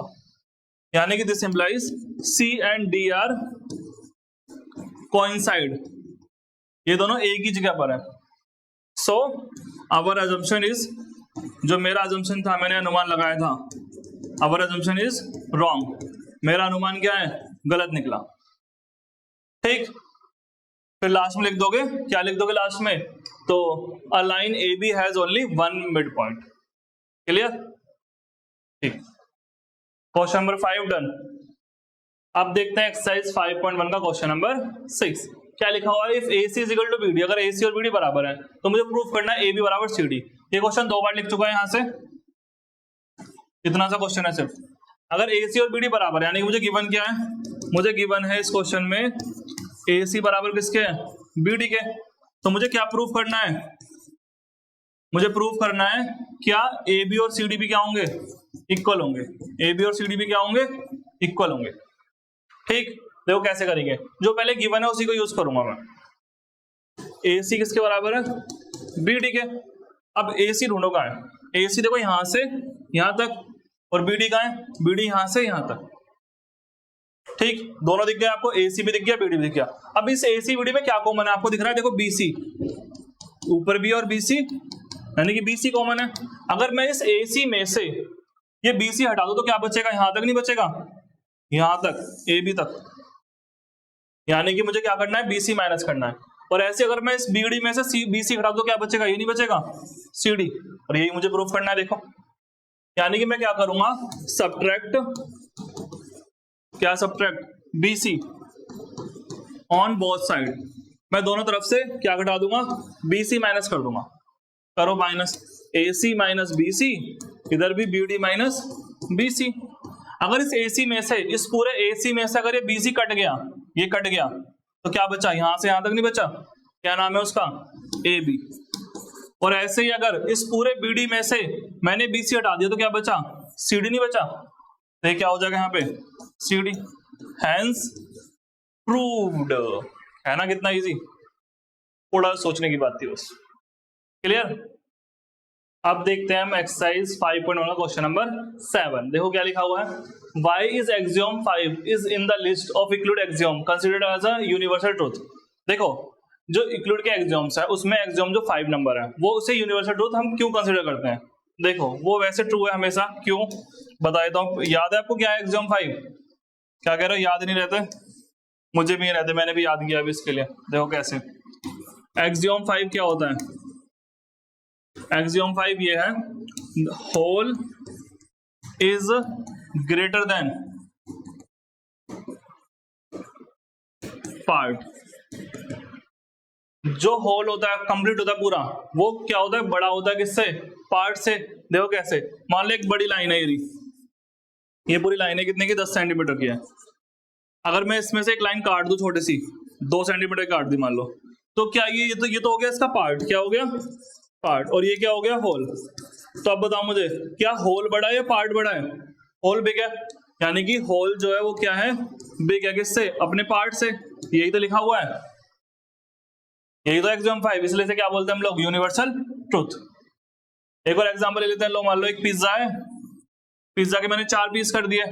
यानी कि this implies C and D are coincide, ये दोनों एक ही जगह पर है। सो आवर अजम्पशन इज, जो मेरा अजम्पशन था, मैंने अनुमान लगाया था, आवर अजम्पशन इज रॉन्ग, मेरा अनुमान क्या है, गलत निकला। ठीक, फिर लास्ट में लिख दोगे, क्या लिख दोगे लास्ट में, तो a line A B has only one mid point. Clear, ठीक। Question number 5 done. अब देखते हैं एक्सरसाइज 5.1 का क्वेश्चन नंबर 6। क्या लिखा हुआ है, if AC is equal to BD, अगर AC और BD बराबर है तो मुझे प्रूफ करना है AB बराबर CD। ये क्वेश्चन 2 बार लिख चुका है यहां से, इतना सा क्वेश्चन है सिर्फ। अगर AC और BD बराबर है, यानी कि मुझे गिवन क्या है, मुझे गिवन है इस क्वेश्चन में AC बराबर किसके है, BD के। तो मुझे क्या प्रूफ करना है, मुझे प्रूफ करना है क्या AB और CD भी क्या होंगे, इक्वल होंगे। AB और CD भी क्या होंगे, इक्वल होंगे। ठीक, देखो कैसे करेंगे, जो पहले गिवन है उसी को यूज करूंगा मैं। AC किसके बराबर है, BD के। अब AC ढूंढो कहाँ है, AC देखो यहां से यहां तक, और BD कहाँ है, BD यहां से यहां तक। ठीक, दोनों दिख गए आपको, AC भी दिख गया, BD भी दिख गया। अब इस AC BD में क्या कॉमन है, आपको दिख रहा है, देखो BC, ऊपर B और BC, यानी कि BC कॉमन है। अगर मैं इस AC में से ये BC हटा दूं तो क्या बचेगा, यहां तक नहीं बचेगा, यहां तक, AB तक। यानी कि मुझे क्या करना है, BC माइनस करना है। और ऐसे अगर मैं इस BD में से BC हटा दूं तो क्या बचेगा, ये नहीं बचेगा, CD। और यही मुझे प्रूफ करना है, देखो। यानी कि मैं क्या करूंगा, सब्ट्रैक्ट, क्या subtract, BC on both side. मैं दोनों तरफ से क्या घटा दूंगा, BC माइनस कर दूंगा। करो माइनस, AC माइनस BC, इधर भी BD माइनस BC। अगर इस AC में से, इस पूरे AC में से अगर ये BC कट गया, ये कट गया, तो क्या बचा, यहां से यहां तक नहीं बचा, क्या नाम है उसका, AB। और ऐसे ही अगर इस पूरे BD में से मैंने BC हटा दिया तो क्या बचा, CD नहीं बचा, तो ये क्या हो जाएगा यहाँ पे, CD। हैंस प्रूव्ड, है ना, कितना इजी, थोड़ा सोचने की बात थी बस। क्लियर। अब देखते हैं हम एक्सरसाइज 5.1 का क्वेश्चन नंबर 7। देखो क्या लिखा हुआ है, Why is axiom 5 is in the list of include axiom considered as a universal truth। देखो जो यूक्लिड के एक्सियोम्स है उसमें एक्सियोम जो 5 नंबर है वो उसे यूनिवर्सल ट्रूथ हम क्यों कंसीडर करते हैं? देखो वो वैसे ट्रू है हमेशा, क्यों बता देता हूँ। याद है आपको क्या है एक्सियोम 5? क्या कह रहे हो, याद नहीं रहते? मुझे भी नहीं रहते, मैंने भी याद किया अभी इसके लिए। देखो कैसे एक्सियोम 5 क्या होता है। एक्सियोम 5 ये है, whole is greater than part. जो होल होता है, कंप्लीट होता है पूरा, वो क्या होता है, बड़ा होता है किससे? पार्ट से। देखो कैसे, मान लो एक बड़ी लाइन है, ये पूरी लाइन है कितने की, 10 सेंटीमीटर की है। अगर मैं इसमें से एक लाइन काट दूं छोटी सी, 2 सेंटीमीटर काट दी मान लो, तो क्या ये तो हो गया इसका पार्ट, क्या हो गया पार्ट, और ये क्या हो गया होल। तो अब बताओ मुझे, क्या होल बड़ा है या पार्ट बड़ा है? होल बिग है, यानी कि होल जो है वो क्या है, बिग है किससे, अपने पार्ट से। यही तो लिखा हुआ है, यही तो एक्सियोम 5, इसलिए से क्या बोलते हैं हम लोग, यूनिवर्सल ट्रूथ। एक और एग्जांपल ले लेते हैं। लो मान लो एक पिज्जा है, पिज्जा के मैंने 4 पीस कर दिए,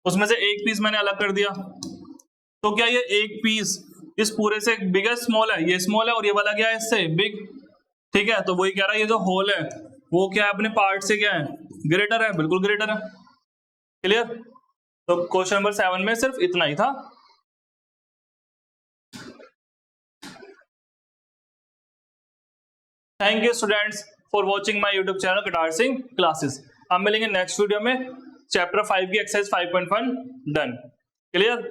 उसमें से एक पीस मैंने अलग कर दिया, तो क्या ये एक पीस इस पूरे से बिग है स्मॉल है? ये स्मॉल है, और ये वाला क्या है इससे बिग, ठीक है। तो वही कह रहा है ये जो होल है वो क्या है, अपने पार्ट से क्या है, ग्रेटर है, बिल्कुल ग्रेटर है। क्लियर? तो क्वेश्चन नंबर 7 में सिर्फ इतना ही था। Thank you students for watching my YouTube channel Katar Singh classes. हम मिलेंगे नेक्स्ट वीडियो में, चैप्टर 5 की एक्सरसाइज 5.1 डन। क्लियर?